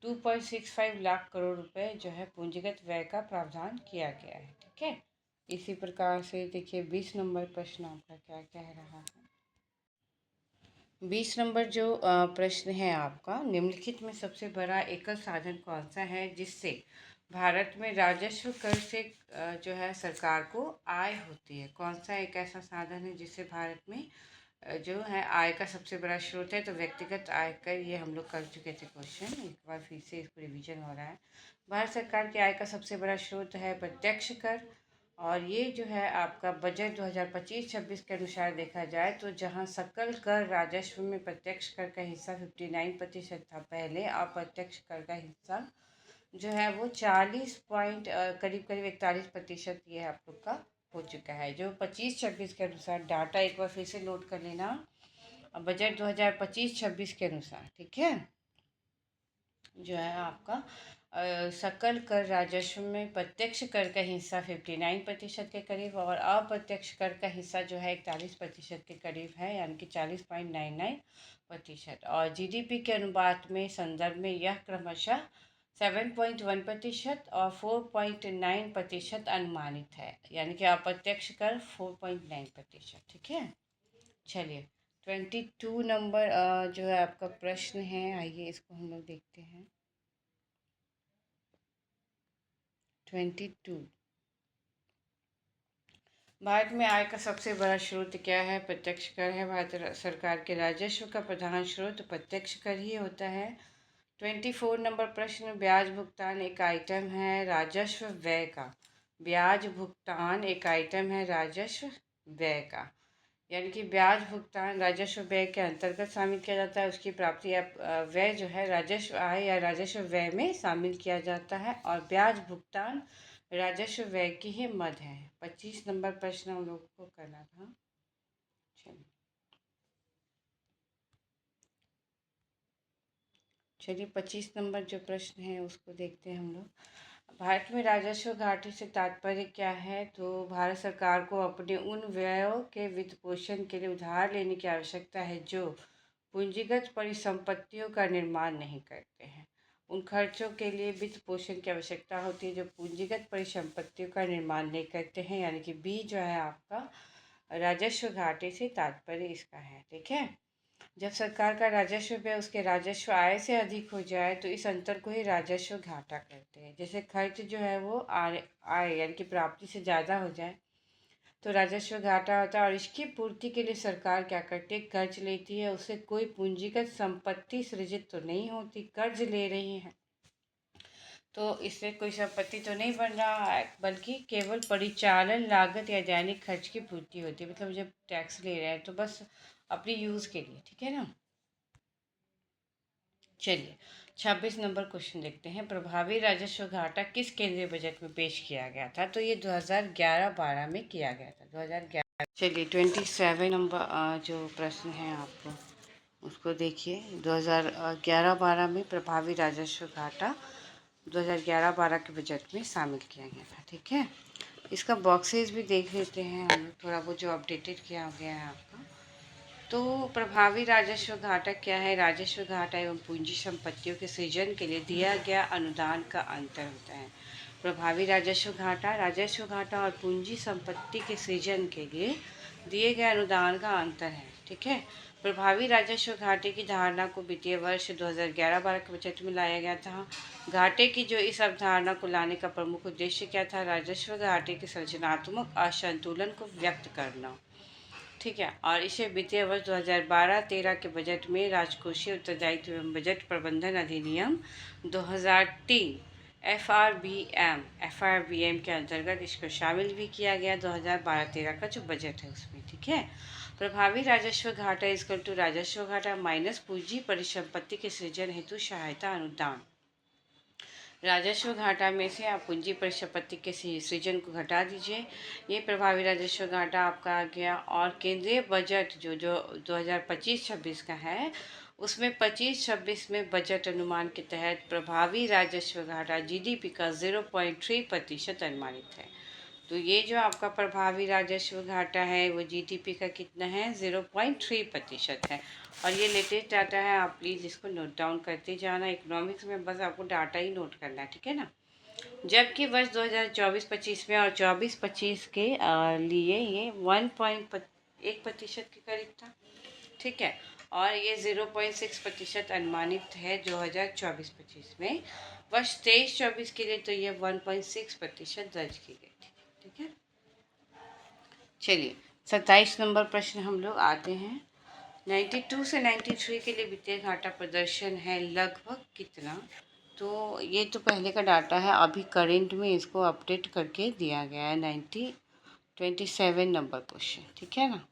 2.65 लाख करोड़ रुपए जो है पूंजीगत व्यय का प्रावधान किया गया है। ठीक है, इसी प्रकार से देखिए 20 नंबर प्रश्न आपका क्या कह रहा है। 20 नंबर जो प्रश्न है आपका, निम्नलिखित में सबसे बड़ा एकल साधन कौन सा है जिससे भारत में राजस्व कर से जो है सरकार को आय होती है। कौन सा एक ऐसा साधन है जिससे भारत में जो है आय का सबसे बड़ा स्रोत है। तो व्यक्तिगत आयकर, ये हम लोग कर चुके थे क्वेश्चन, एक बार फिर से इसको रिवीजन हो रहा है। भारत सरकार की आय का सबसे बड़ा स्रोत है प्रत्यक्ष कर, और ये जो है आपका बजट 2025-26 के अनुसार देखा जाए तो जहां सकल कर राजस्व में प्रत्यक्ष कर का हिस्सा 59% था पहले, अप्रत्यक्ष कर का हिस्सा जो है वो 40 पॉइंट करीब करीब 41% ये आप लोग का हो चुका है। जो 25-26 के अनुसार डाटा एक बार फिर से नोट कर लेना, बजट 2025-26 के अनुसार। ठीक है, जो है आपका सकल कर राजस्व में प्रत्यक्ष कर का हिस्सा 59% के करीब और अप्रत्यक्ष कर का हिस्सा जो है 41% के करीब है, यानी कि 40.99%। और जीडीपी के अनुपात में संदर्भ में यह क्रमशः 7.1% और 4.9% अनुमानित है, यानी कि अप्रत्यक्ष कर 4.9%। ठीक है, चलिए 22 नंबर जो है आपका प्रश्न है, आइए इसको हम लोग देखते हैं। 22, भारत में आय का सबसे बड़ा स्रोत क्या है? प्रत्यक्ष कर है। भारत सरकार के राजस्व का प्रधान स्रोत प्रत्यक्ष कर ही होता है। 24 नंबर प्रश्न, ब्याज भुगतान एक आइटम है राजस्व व्यय का। ब्याज भुगतान एक आइटम है राजस्व व्यय का, यानी कि ब्याज भुगतान राजस्व व्यय के अंतर्गत शामिल किया जाता है। उसकी प्राप्ति या व्यय जो है राजस्व आय या राजस्व व्यय में शामिल किया जाता है, और ब्याज भुगतान राजस्व व्यय की ही मद है। 25 नंबर प्रश्न हम लोगों को करना था। चलिए 25 नंबर जो प्रश्न है उसको देखते हैं हम लोग। भारत में राजस्व घाटे से तात्पर्य क्या है? तो भारत सरकार को अपने उन व्ययों के वित्त पोषण के लिए उधार लेने की आवश्यकता है जो पूंजीगत परिसंपत्तियों का निर्माण नहीं करते हैं। उन खर्चों के लिए वित्त पोषण की आवश्यकता होती है जो पूंजीगत परिसंपत्तियों का निर्माण नहीं करते हैं, यानी कि बी जो है आपका राजस्व घाटे से तात्पर्य इसका है। ठीक है, जब सरकार का राजस्व व्यय उसके राजस्व आय से अधिक हो जाए तो इस अंतर को ही राजस्व घाटा कहते हैं। जैसे खर्च जो है वो आय यानी कि प्राप्ति से ज़्यादा हो जाए तो राजस्व घाटा होता है, और इसकी पूर्ति के लिए सरकार क्या करती है? कर्ज लेती है। उससे कोई पूंजीगत संपत्ति सृजित तो नहीं होती, कर्ज ले रही है तो इससे कोई संपत्ति तो नहीं बन रहा है, बल्कि केवल परिचालन लागत या दैनिक खर्च की पूर्ति होती है। मतलब जब टैक्स ले रहे हैं तो बस अपनी यूज़ के लिए। ठीक है ना, चलिए 26 नंबर क्वेश्चन देखते हैं। प्रभावी राजस्व घाटा किस केंद्रीय बजट में पेश किया गया था? तो ये 2011-12 में किया गया था, 2011। चलिए 27 नंबर जो प्रश्न है आपको उसको देखिए। 2011-12 में प्रभावी राजस्व घाटा 2011-12 के बजट में शामिल किया गया था। ठीक है, इसका बॉक्सेस भी देख लेते हैं हम लोग, थोड़ा वो जो अपडेटेड किया गया है आपका। तो प्रभावी राजस्व घाटा क्या है? राजस्व घाटा एवं पूंजी संपत्तियों के सृजन के लिए दिया गया अनुदान का अंतर होता है। प्रभावी राजस्व घाटा और पूंजी संपत्ति के सृजन के लिए दिए गए अनुदान का अंतर है। ठीक है, प्रभावी राजस्व घाटे की धारणा को वित्तीय वर्ष 2011-12 के बजट में लाया गया था। घाटे की जो इस अवधारणा को लाने का प्रमुख उद्देश्य क्या था? राजस्व घाटे के संरचनात्मक असंतुलन को व्यक्त करना। ठीक है। और इसे वित्तीय वर्ष 2012-13 के बजट में राजकोषीय उत्तरदायित्व एवं बजट प्रबंधन अधिनियम 2003 एफआरबीएम के अंतर्गत इसको शामिल भी किया गया। 2012-13 का जो बजट है उसमें, ठीक है। प्रभावी राजस्व घाटा इक्वल टू राजस्व घाटा माइनस पूंजी परिसंपत्ति के सृजन हेतु सहायता अनुदान। राजस्व घाटा में से आप पूंजी परिसंपत्ति के सृजन को घटा दीजिए, ये प्रभावी राजस्व घाटा आपका आ गया। और केंद्रीय बजट जो 2025-26 का है, उसमें 25-26 में बजट अनुमान के तहत प्रभावी राजस्व घाटा जीडीपी का 0.3% अनुमानित है। तो ये जो आपका प्रभावी राजस्व घाटा है वो जीडीपी का कितना है, 0.3% है। और ये लेटेस्ट डाटा है, आप प्लीज़ इसको नोट डाउन करते जाना। इकोनॉमिक्स में बस आपको डाटा ही नोट करना है, ठीक है ना। जबकि वर्ष 2024-25 में और 24-25 के लिए ये 1.1% के करीब था, ठीक है। और ये 0.6% अनुमानित है 2024-25 में। वर्ष 23-24 के लिए तो ये 1.6% दर्ज की गई थी, ठीक है। चलिए 27 नंबर प्रश्न हम लोग आते हैं। 92 से 93 के लिए वित्तीय घाटा प्रदर्शन है लगभग कितना। तो ये तो पहले का डाटा है, अभी करेंट में इसको अपडेट करके दिया गया है। 27 नंबर क्वेश्चन, ठीक है ना।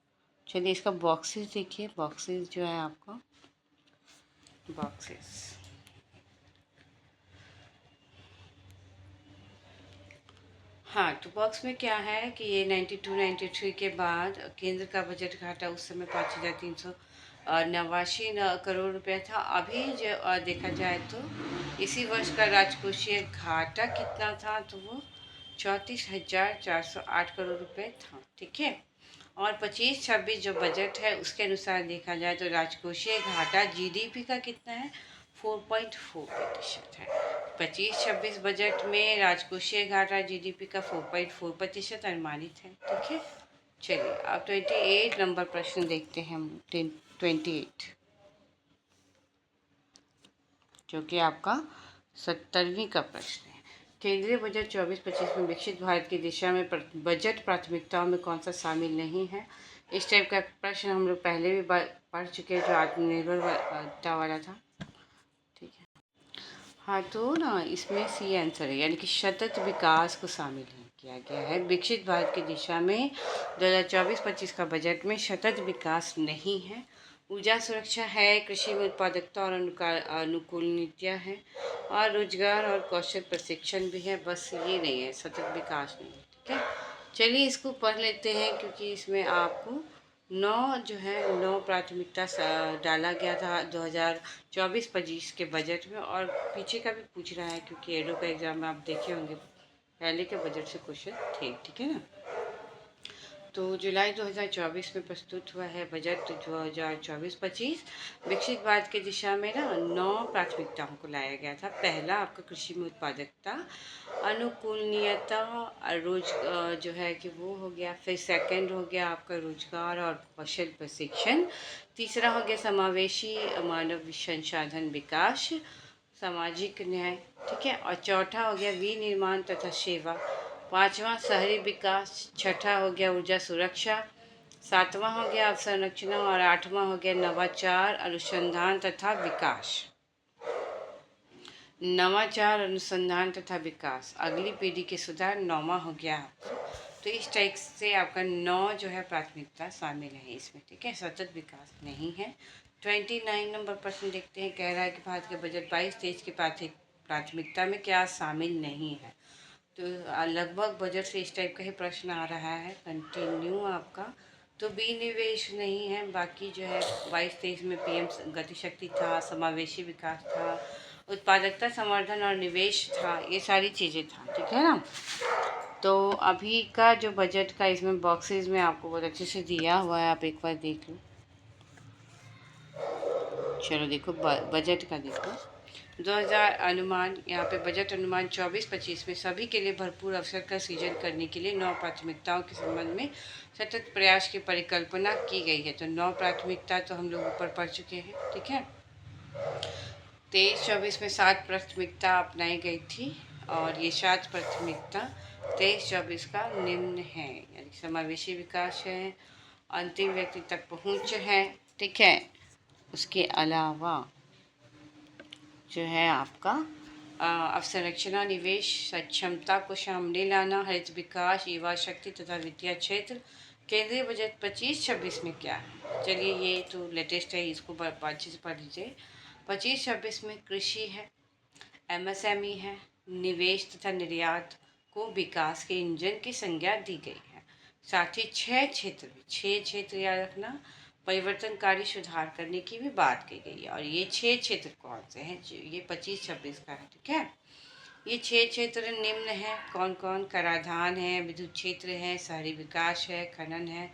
चलिए इसका बॉक्सेस देखिए, बॉक्सेस जो है आपका बॉक्सेस, हाँ तो बॉक्स में क्या है कि ये 92-93 के बाद केंद्र का बजट घाटा उस समय 5,389 करोड़ रुपया था। अभी जो देखा जाए तो इसी वर्ष का राजकोषीय घाटा कितना था, तो वो 34,408 करोड़ रुपये था, ठीक है। और 25-26 जो बजट है उसके अनुसार देखा जाए तो राजकोषीय घाटा जीडीपी का कितना है, 4.4% है। 25-26 बजट में राजकोषीय घाटा जीडीपी का 4.4% अनुमानित है, ठीक है। चलिए अब 28 नंबर प्रश्न देखते हैं हम। 28 जो कि आपका 70वीं का प्रश्न है। केंद्रीय बजट 24-25 में विकसित भारत की दिशा में बजट प्राथमिकताओं में कौन सा शामिल नहीं है। इस टाइप का प्रश्न हम लोग पहले भी पढ़ चुके हैं, जो आत्मनिर्भरता वाला था, ठीक है। हाँ तो ना इसमें सी आंसर है, यानी कि सतत विकास को शामिल किया गया है। विकसित भारत की दिशा में 2024-25 का बजट में सतत विकास नहीं है। ऊर्जा सुरक्षा है, कृषि में उत्पादकता और अनुकूल नीतियाँ हैं, और रोजगार और कौशल प्रशिक्षण भी है। बस ये नहीं है, सतत विकास नहीं है, ठीक है। चलिए इसको पढ़ लेते हैं, क्योंकि इसमें आपको 9 प्राथमिकता डाला गया था 2024-25 के बजट में। और पीछे का भी पूछ रहा है, क्योंकि एडो का एग्ज़ाम में आप देखे होंगे पहले के बजट से क्वेश्चन थे, ठीक है ना। तो जुलाई 2024 में प्रस्तुत हुआ है बजट 2024-25। विकसित भारत की दिशा में ना 9 प्राथमिकताओं को लाया गया था। पहला आपका कृषि में उत्पादकता, अनुकूलनीयता, रोज जो है कि वो हो गया। फिर सेकंड हो गया आपका रोजगार और कौशल प्रशिक्षण। तीसरा हो गया समावेशी मानव संसाधन विकास, सामाजिक न्याय, ठीक है। और चौथा हो गया विनिर्माण तथा सेवा। पांचवा शहरी विकास। छठा हो गया ऊर्जा सुरक्षा। सातवां हो गया अवसंरचना। और आठवां हो गया नवाचार, अनुसंधान तथा विकास। नवाचार, अनुसंधान तथा विकास, अगली पीढ़ी के सुधार, नौवां हो गया आपका। तो इस टाइप से आपका 9 जो है प्राथमिकता शामिल है इसमें, ठीक है। सतत विकास नहीं है। 29 नंबर प्रश्न देखते हैं। कह रहा है कि भारत के बजट 22-23 की प्राथमिकता में क्या शामिल नहीं है। तो लगभग बजट से इस टाइप का ही प्रश्न आ रहा है, कंटिन्यू आपका। तो विनिवेश नहीं है। बाकी जो है 22-23 में पीएम गतिशक्ति था, समावेशी विकास था, उत्पादकता संवर्धन और निवेश था, ये सारी चीज़ें था, ठीक है ना। तो अभी का जो बजट का इसमें बॉक्सेस में आपको बहुत अच्छे से दिया हुआ है, आप एक बार देख लो। चलो देखो बजट का देखो। 2000 अनुमान, यहाँ पे बजट अनुमान 24-25 में सभी के लिए भरपूर अवसर का सृजन करने के लिए 9 प्राथमिकताओं के संबंध में सतत प्रयास की परिकल्पना की गई है। तो 9 प्राथमिकता तो हम लोग ऊपर पढ़ चुके हैं, ठीक है। 23-24 में 7 प्राथमिकता अपनाई गई थी, और ये 7 प्राथमिकता 23-24 का निम्न है, यानी समावेशी विकास है, अंतिम व्यक्ति तक पहुँच है। ठीक है, उसके अलावा जो है आपका अवसंरचना, निवेश, सक्षमता को सामने लाना, हरित विकास, युवा शक्ति तथा वित्तीय क्षेत्र। केंद्रीय बजट 25-26 में क्या है? चलिए, ये तो लेटेस्ट है, इसको अच्छे से पढ़ लीजिए। 25-26 में कृषि है, एमएसएमई है, निवेश तथा निर्यात को विकास के इंजन की संज्ञा दी गई है। साथ ही 6 क्षेत्र याद रखना, परिवर्तनकारी सुधार करने की भी बात की गई है। और ये 6 क्षेत्र कौन से हैं? ये 25-26 का है। ठीक है, ये 6 क्षेत्र निम्न है। कौन कौन? कराधान है, विद्युत क्षेत्र है, शहरी विकास है, खनन है,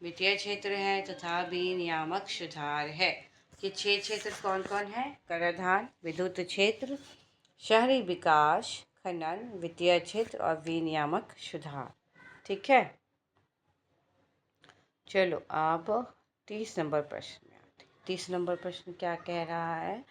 वित्तीय क्षेत्र है तथा विनियामक सुधार है। ये 6 क्षेत्र कौन कौन है? कराधान, विद्युत क्षेत्र, शहरी विकास, खनन, वित्तीय क्षेत्र और विनियामक सुधार। ठीक है, चलो अब 30 नंबर प्रश्न में आते हैं। 30 नंबर प्रश्न क्या कह रहा है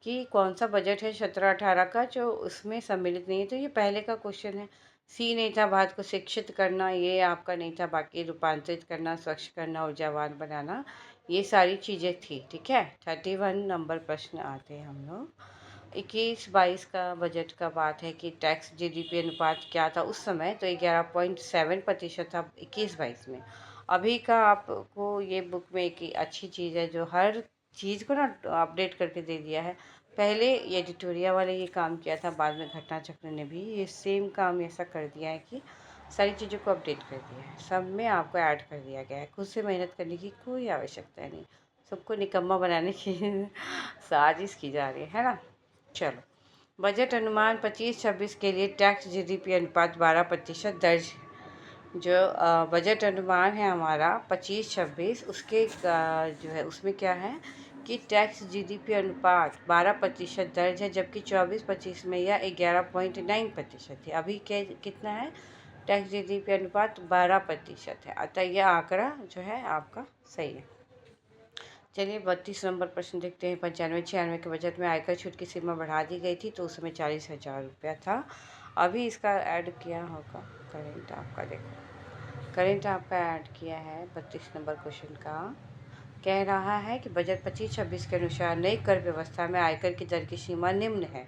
कि कौन सा बजट है 17-18 का जो उसमें सम्मिलित नहीं है? तो ये पहले का क्वेश्चन है। सी नहीं था, भारत को शिक्षित करना, ये आपका नहीं था। बाकी रूपांतरित करना, स्वच्छ करना, ऊर्जावान बनाना, ये सारी चीज़ें थी। ठीक है, 31 नंबर प्रश्न आते हैं हम लोग। 21-22 का बजट का बात है कि टैक्स जीडीपी अनुपात क्या था उस समय? तो 11.7% था 21-22 में। अभी का आपको ये बुक में एक अच्छी चीज़ है जो हर चीज़ को ना अपडेट करके दे दिया है। पहले ये एडिटोरिया वाले ये काम किया था, बाद में घटना चक्र ने भी ये सेम काम ऐसा कर दिया है कि सारी चीज़ों को अपडेट कर दिया है। सब में आपको ऐड कर दिया गया है। खुद से मेहनत करने की कोई आवश्यकता नहीं, सबको निकम्मा बनाने की साजिश की जा रही है ना। चलो, बजट अनुमान 25-26 के लिए टैक्स जीडीपी अनुपात 12% दर्ज है। जो बजट अनुमान है हमारा 25-26, उसके जो है उसमें क्या है कि टैक्स जीडीपी अनुपात 12% दर्ज है, जबकि 24-25 में यह 11.9% है। अभी कितना है? टैक्स जीडीपी अनुपात 12% है, अतः यह आंकड़ा जो है आपका सही है। चलिए 32 नंबर प्रश्न देखते हैं। 95-96 के बजट में आयकर छूट की सीमा बढ़ा दी गई थी, तो उस समय 40,000 रुपया था। अभी इसका ऐड किया होगा करेंट आपका, देखो करेंट आपका ऐड किया है 32 नंबर क्वेश्चन का। कह रहा है कि बजट 25-26 के अनुसार नई कर व्यवस्था में आयकर की दर की सीमा निम्न है।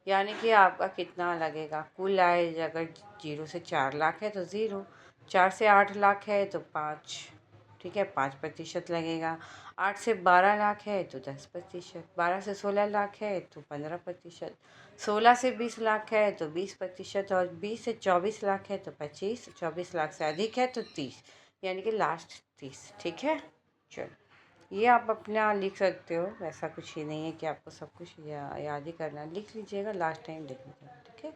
यानी कि आपका कितना लगेगा? कुल आय अगर 0 से 4 लाख है तो 0, 4 से 8 लाख है तो 5, ठीक है 5% लगेगा। 8 से 12 लाख है तो 10%, 12 से 16 लाख है तो 15%, 16 से 20 लाख है तो 20%, और 20 से 24 लाख है तो 25, 24 लाख से अधिक है तो 30, यानी कि लास्ट 30। ठीक है, चलो ये आप अपना लिख सकते हो, ऐसा कुछ ही नहीं है कि आपको सब कुछ याद ही करना है। लिख लीजिएगा, लास्ट टाइम लिख लीजिएगा। ठीक है,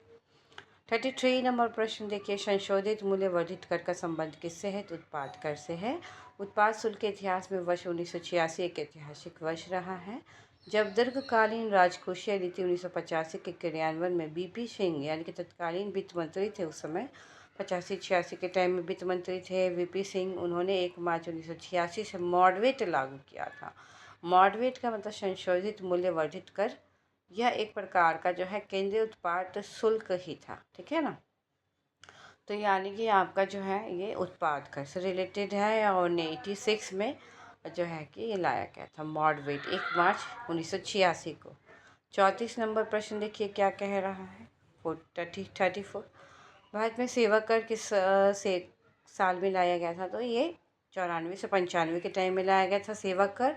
33 नंबर प्रश्न देखिए, संशोधित मूल्य वर्धित कर का संबंध किससे है? तो उत्पाद कर से है। उत्पाद शुल्क के इतिहास में वर्ष 1986 एक ऐतिहासिक वर्ष रहा है, जब दीर्घकालीन राजकोषीय नीति 1985 के क्रियान्वयन में बीपी सिंह यानी कि तत्कालीन वित्त मंत्री थे उस समय, 85-86 के टाइम में वित्त मंत्री थे वीपी सिंह। उन्होंने 1 मार्च 1986 से मॉडरेट लागू किया था। मॉडरेट का मतलब संशोधित मूल्य वर्धित कर। यह एक प्रकार का जो है केंद्रीय उत्पाद शुल्क ही था। ठीक है ना, तो यानी कि आपका जो है ये उत्पाद कर से रिलेटेड है, और 86 में जो है कि ये लाया गया था मॉडरेट 1 मार्च 1986 को। 34 नंबर प्रश्न देखिए क्या कह रहा है। 34, भारत में सेवा कर किस से साल में लाया गया था? तो ये 94 से 95 के टाइम में लाया गया था। सेवा कर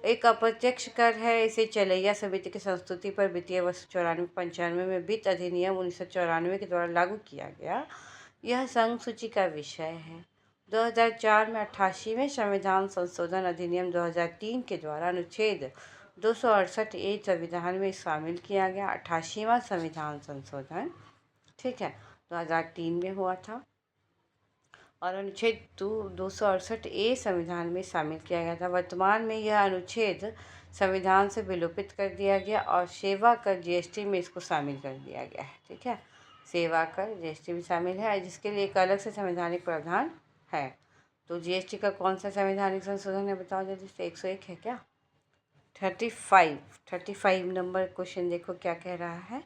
एक अप्रत्यक्ष कर है। इसे चलैया समिति की संस्तुति पर वित्तीय वर्ष 94-95 में वित्त अधिनियम 1994 के द्वारा लागू किया गया। यह संघ सूची का विषय है। 2004 में 88वें संविधान संशोधन अधिनियम 2003 के द्वारा अनुच्छेद 268 संविधान में शामिल किया गया। 88वां संविधान संशोधन, ठीक है, 2003 में हुआ था, और अनुच्छेद 268 संविधान में शामिल किया गया था। वर्तमान में यह अनुच्छेद संविधान से विलोपित कर दिया गया और सेवा कर जीएसटी में इसको शामिल कर दिया गया है। ठीक है, सेवा कर जीएसटी में शामिल है, जिसके लिए एक अलग से संवैधानिक प्रावधान है। तो जीएसटी का कौन सा संवैधानिक संशोधन है बताओ जल्दी से? 101 है क्या? 35 नंबर क्वेश्चन देखो क्या कह रहा है।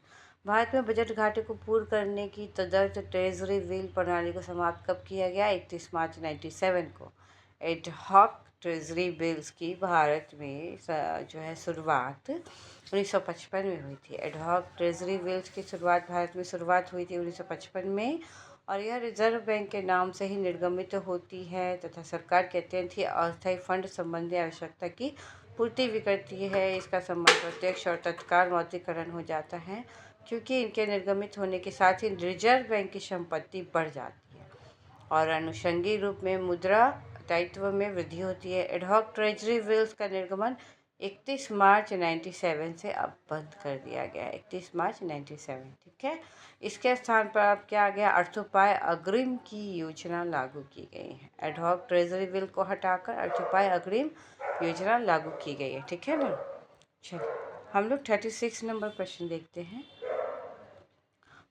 भारत में बजट घाटे को पूर्ण करने की तदर्थ ट्रेजरी बिल प्रणाली को समाप्त कब किया गया? 31 मार्च 97 को। एडहॉक ट्रेजरी बिल्स की भारत में जो है शुरुआत 1955 में हुई थी। एडहॉक ट्रेजरी बिल्स की भारत में शुरुआत हुई थी 1955 में, और यह रिजर्व बैंक के नाम से ही निर्गमित होती है तथा सरकार के अत्यंत ही अस्थायी फंड संबंधी आवश्यकता की पूर्ति भी करती है। इसका संबंध प्रत्यक्ष और तत्काल मौद्रीकरण हो जाता है, क्योंकि इनके निर्गमित होने के साथ ही रिजर्व बैंक की संपत्ति बढ़ जाती है और अनुषंगी रूप में मुद्रा दायित्व में वृद्धि होती है। एडहॉक ट्रेजरी बिल्स का निर्गमन 31 मार्च 97 से अब बंद कर दिया गया है। 31 मार्च 97, ठीक है। इसके स्थान पर अब क्या आ गया, अर्थोपाय अग्रिम की योजना लागू की गई है। एडहॉक ट्रेजरी बिल को हटाकर अर्थोपाय अग्रिम योजना लागू की गई है, ठीक है ना। चलिए हम लोग 36 नंबर प्रश्न देखते हैं।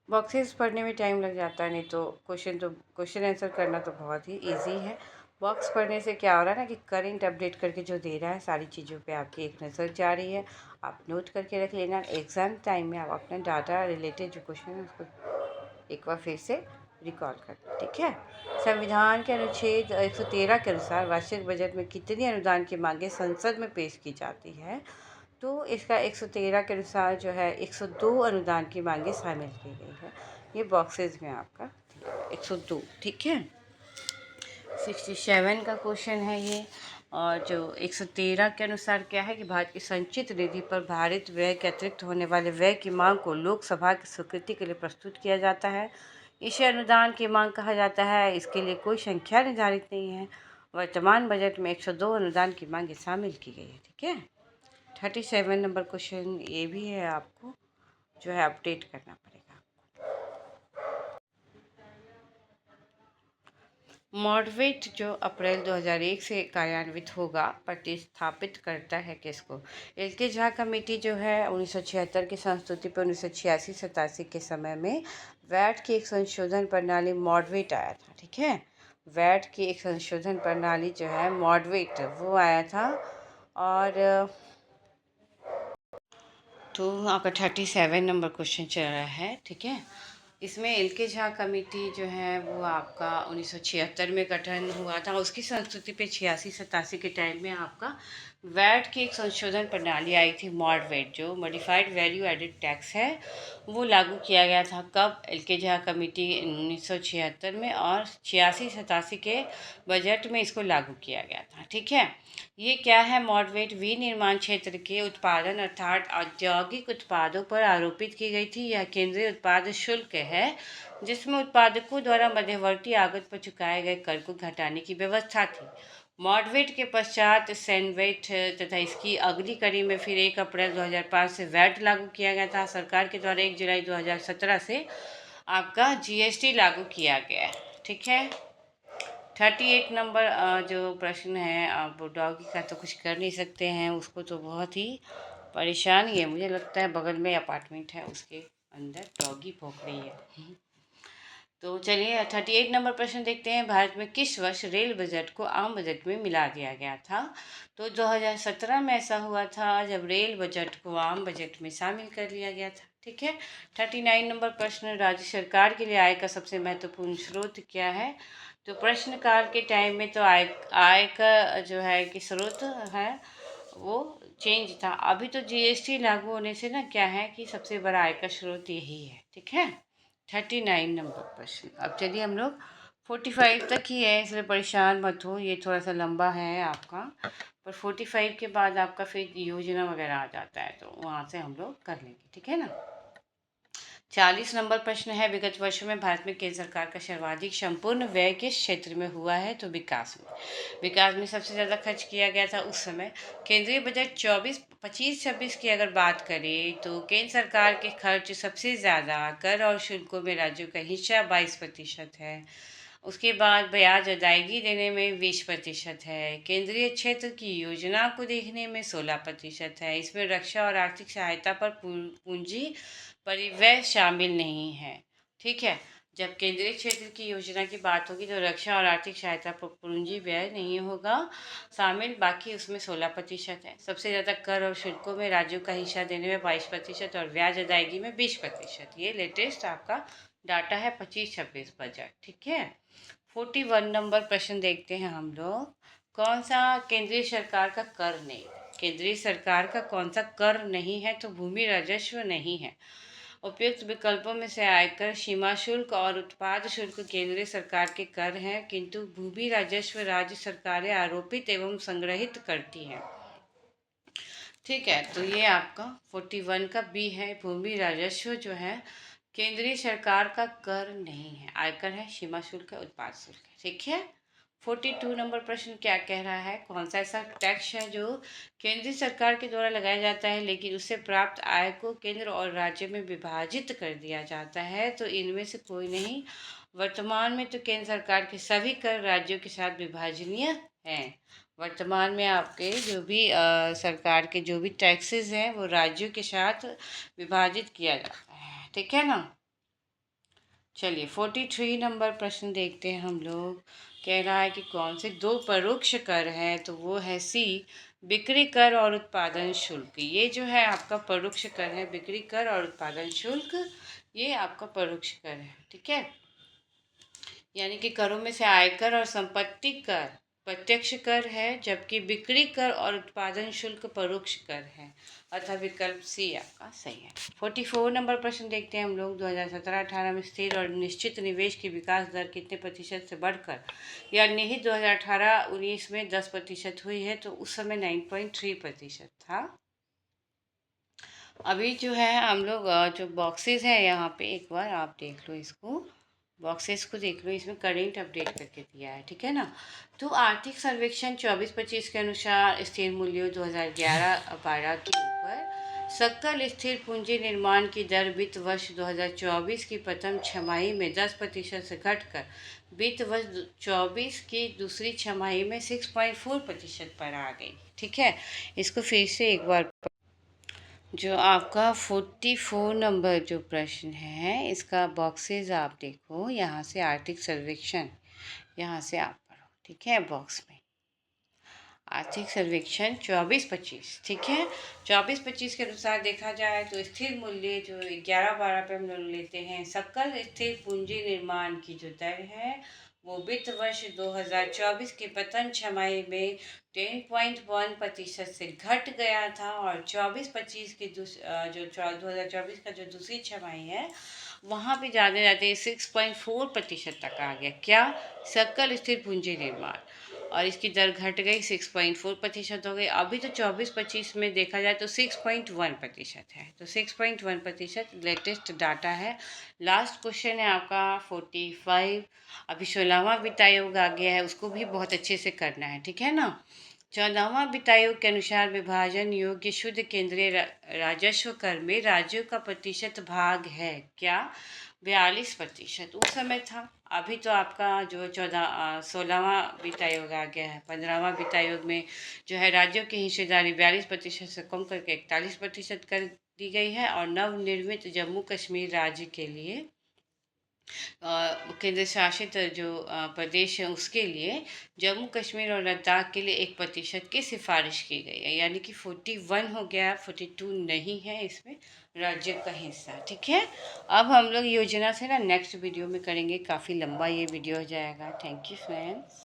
बॉक्सेस पढ़ने में टाइम लग जाता है, नहीं तो क्वेश्चन आंसर करना तो बहुत ही इजी है। बॉक्स पढ़ने से क्या हो रहा है ना कि करंट अपडेट करके जो दे रहा है सारी चीज़ों पे आपकी एक नज़र जा रही है। आप नोट करके रख लेना, एग्ज़ाम टाइम में आप अपना डाटा रिलेटेड जो क्वेश्चन है उसको एक बार फिर से रिकॉल करना, ठीक है। संविधान के अनुच्छेद 113 के अनुसार वार्षिक बजट में कितनी अनुदान की मांगें संसद में पेश की जाती है, तो इसका 113 के अनुसार जो है 102 अनुदान की मांगें शामिल की गई है। ये बॉक्सेस में आपका 102, ठीक है। 67 का क्वेश्चन है ये, और जो 113 के अनुसार क्या है कि भारत की संचित निधि पर भारित व्यय के अतिरिक्त होने वाले व्यय की मांग को लोकसभा की स्वीकृति के लिए प्रस्तुत किया जाता है। इसे अनुदान की मांग कहा जाता है। इसके लिए कोई संख्या निर्धारित नहीं है। वर्तमान बजट में 102 अनुदान की मांगें शामिल की गई है, ठीक है। 37 नंबर क्वेश्चन ये भी है, आपको जो है अपडेट करना पड़ेगा। मॉडरेट जो अप्रैल 2001 से कार्यान्वित होगा प्रतिस्थापित करता है किसको। एल.के. झा कमेटी जो है 1976 की संस्तुति पर 1986-87 के समय में वैट की एक संशोधन प्रणाली मॉडरेट आया था, ठीक है। वैट की एक संशोधन प्रणाली जो है मॉडरेट वो आया था। और तो आपका 37 नंबर क्वेश्चन चल रहा है, ठीक है। इसमें एल.के. झा कमेटी जो है वो आपका 1976 में गठन हुआ था। उसकी संस्तुति पे 86-87 के टाइम में आपका वैट की एक संशोधन प्रणाली आई थी, मॉडवेट जो मॉडिफाइड वैल्यू एडेड टैक्स है, वो लागू किया गया था। कब? एल.के. झा कमेटी 1976 में, और 86-87 के बजट में इसको लागू किया गया था, ठीक है। ये क्या है? मॉडरेट विनिर्माण क्षेत्र के उत्पादन अर्थात औद्योगिक उत्पादों पर आरोपित की गई थी। यह केंद्रीय उत्पाद शुल्क है जिसमें उत्पादकों द्वारा मध्यवर्ती आगत पर चुकाए गए कर को घटाने की व्यवस्था थी। मॉडरेट के पश्चात सैनवेट तथा इसकी अगली कड़ी में फिर 1 अप्रैल 2005 से वैट लागू किया गया था। सरकार के द्वारा 1 जुलाई 2017 से आपका जीएसटी लागू किया गया है, ठीक है। 38 नंबर जो प्रश्न है, आप डॉगी का तो कुछ कर नहीं सकते हैं, उसको तो बहुत ही परेशानी है। मुझे लगता है बगल में अपार्टमेंट है उसके अंदर डॉगी भौंक रही है। तो चलिए 38 नंबर प्रश्न देखते हैं। भारत में किस वर्ष रेल बजट को आम बजट में मिला दिया गया था? तो 2017 में ऐसा हुआ था जब रेल बजट को आम बजट में शामिल कर लिया गया था, ठीक है। 39 नंबर प्रश्न, राज्य सरकार के लिए आय का सबसे महत्वपूर्ण स्रोत क्या है? तो प्रश्नकाल के टाइम में तो आय का जो है कि स्रोत है वो चेंज था। अभी तो जीएसटी लागू होने से ना क्या है कि सबसे बड़ा आय का स्रोत यही है, ठीक है। 39 नंबर प्रश्न। अब चलिए हम लोग 45 तक ही है, इसलिए परेशान मत हो, ये थोड़ा सा लंबा है आपका, पर 45 के बाद आपका फिर योजना वगैरह आ जाता है, तो वहाँ से हम लोग कर लेंगे, ठीक है ना। 40 नंबर प्रश्न है, विगत वर्षों में भारत में केंद्र सरकार का सर्वाधिक संपूर्ण व्यय किस क्षेत्र में हुआ है? तो विकास में। विकास में सबसे ज़्यादा खर्च किया गया था उस समय। केंद्रीय बजट 25-26 की अगर बात करें तो केंद्र सरकार के खर्च सबसे ज़्यादा कर और शुल्कों में राज्यों का हिस्सा 22% है। उसके बाद ब्याज अदायगी देने में 20% है। केंद्रीय क्षेत्र की योजना को देखने में 16% है। इसमें रक्षा और आर्थिक सहायता पर पूंजी परिव्यय शामिल नहीं है, ठीक है। जब केंद्रीय क्षेत्र की योजना की बात होगी तो रक्षा और आर्थिक सहायता पर पूंजी व्यय नहीं होगा शामिल, बाकी उसमें 16% है। सबसे ज़्यादा कर और शुल्कों में राज्यों का हिस्सा देने में 22% और ब्याज अदायगी में 20%। ये लेटेस्ट आपका डाटा है 25-26 बजट, ठीक है। 41 नंबर प्रश्न देखते हैं हम लोग। कौन सा केंद्रीय सरकार का कर नहीं? केंद्रीय सरकार का कौन सा कर नहीं है? तो भूमि राजस्व नहीं है। उपयुक्त विकल्पों में से आयकर, सीमा शुल्क और उत्पाद शुल्क केंद्रीय सरकार के कर हैं, किंतु भूमि राजस्व राज्य सरकारें आरोपित एवं संग्रहित करती हैं। ठीक है, तो ये आपका 41 का बी है। भूमि राजस्व जो है केंद्रीय सरकार का कर नहीं है, आयकर है, सीमा शुल्क है, उत्पाद शुल्क है। ठीक है। 42 नंबर प्रश्न क्या कह रहा है? कौन सा ऐसा टैक्स है जो केंद्रीय सरकार के द्वारा लगाया जाता है लेकिन उससे प्राप्त आय को केंद्र और राज्य में विभाजित कर दिया जाता है? तो इनमें से कोई नहीं। वर्तमान में तो केंद्र सरकार के सभी कर राज्यों के साथ विभाजनीय हैं। वर्तमान में आपके जो भी सरकार के जो भी टैक्सेस हैं वो राज्यों के साथ विभाजित किया जाता है। ठीक है ना। चलिए 43 नंबर प्रश्न देखते हैं हम लोग। कह रहा है कि कौन से दो परोक्ष कर हैं? तो वो है सी, बिक्री कर और उत्पादन शुल्क। ये जो है आपका परोक्ष कर है, बिक्री कर और उत्पादन शुल्क, ये आपका परोक्ष कर है। ठीक है, यानी कि करों में से आयकर और संपत्ति कर प्रत्यक्ष कर है, जबकि बिक्री कर और उत्पादन शुल्क परोक्ष कर है। अतः विकल्प सी आपका सही है। 44 नंबर प्रश्न देखते हैं हम लोग। 2017-18 में स्थिर और निश्चित निवेश की विकास दर कितने प्रतिशत से बढ़कर या निहित 2018-19 में 10% हुई है? तो उस समय 9.3% था। अभी जो है हम लोग जो बॉक्सेस हैं यहाँ पे एक बार आप देख लो, इसको बॉक्सेस को देख लो, इसमें करेंट अपडेट करके दिया है। ठीक है ना। तो आर्थिक सर्वेक्षण 24-25 के अनुसार स्थिर मूल्यों 2011-12 के ऊपर सकल स्थिर पूंजी निर्माण की दर वित्त वर्ष 2024 की प्रथम छमाही में 10% से घटकर वित्त वर्ष 24 की दूसरी छमाही में 6.4% पर आ गई। ठीक है, इसको फिर से एक बार, जो आपका 44 नंबर जो प्रश्न है इसका बॉक्सेस आप देखो, यहाँ से आर्थिक सर्वेक्षण, यहाँ से आप पढ़ो। ठीक है, बॉक्स में आर्थिक सर्वेक्षण 24-25। ठीक है, 24-25 के अनुसार देखा जाए तो स्थिर मूल्य जो 11-12 पे हम लोग लेते हैं, सकल स्थिर पूंजी निर्माण की जो दर है वो वित्त वर्ष 2024 की प्रथम छमाही में 10.1% से घट गया था, और 24-25 की जो 2024 का जो दूसरी छमाही है वहाँ पे जाते जाते 6.4% तक आ गया। क्या? सकल स्थिर पूंजी निर्माण, और इसकी दर घट गई 6.4% हो गई। अभी तो 24-25 में देखा जाए तो 6.1% है। तो 6.1% लेटेस्ट डाटा है। लास्ट क्वेश्चन है आपका 45। अभी 16वां वित्त आयोग आ गया है, उसको भी बहुत अच्छे से करना है। ठीक है ना। 14वां वित्त आयोग के अनुसार विभाजन योग्य शुद्ध केंद्रीय राजस्व कर में राज्यों का प्रतिशत भाग है क्या? 42% उस समय था। अभी तो आपका जो 16वां वित्त आयोग आ गया है, 15वां वित्त आयोग में जो है राज्यों की हिस्सेदारी 42% से कम करके 41% कर दी गई है, और नवनिर्मित जम्मू कश्मीर राज्य के लिए केंद्र शासित जो प्रदेश है उसके लिए जम्मू कश्मीर और लद्दाख के लिए 1% की सिफारिश की गई है। यानी कि 41 हो गया, 42 नहीं है इसमें राज्य का हिस्सा। ठीक है, अब हम लोग योजना से ना नेक्स्ट वीडियो में करेंगे, काफ़ी लंबा ये वीडियो हो जाएगा। Thank you friends.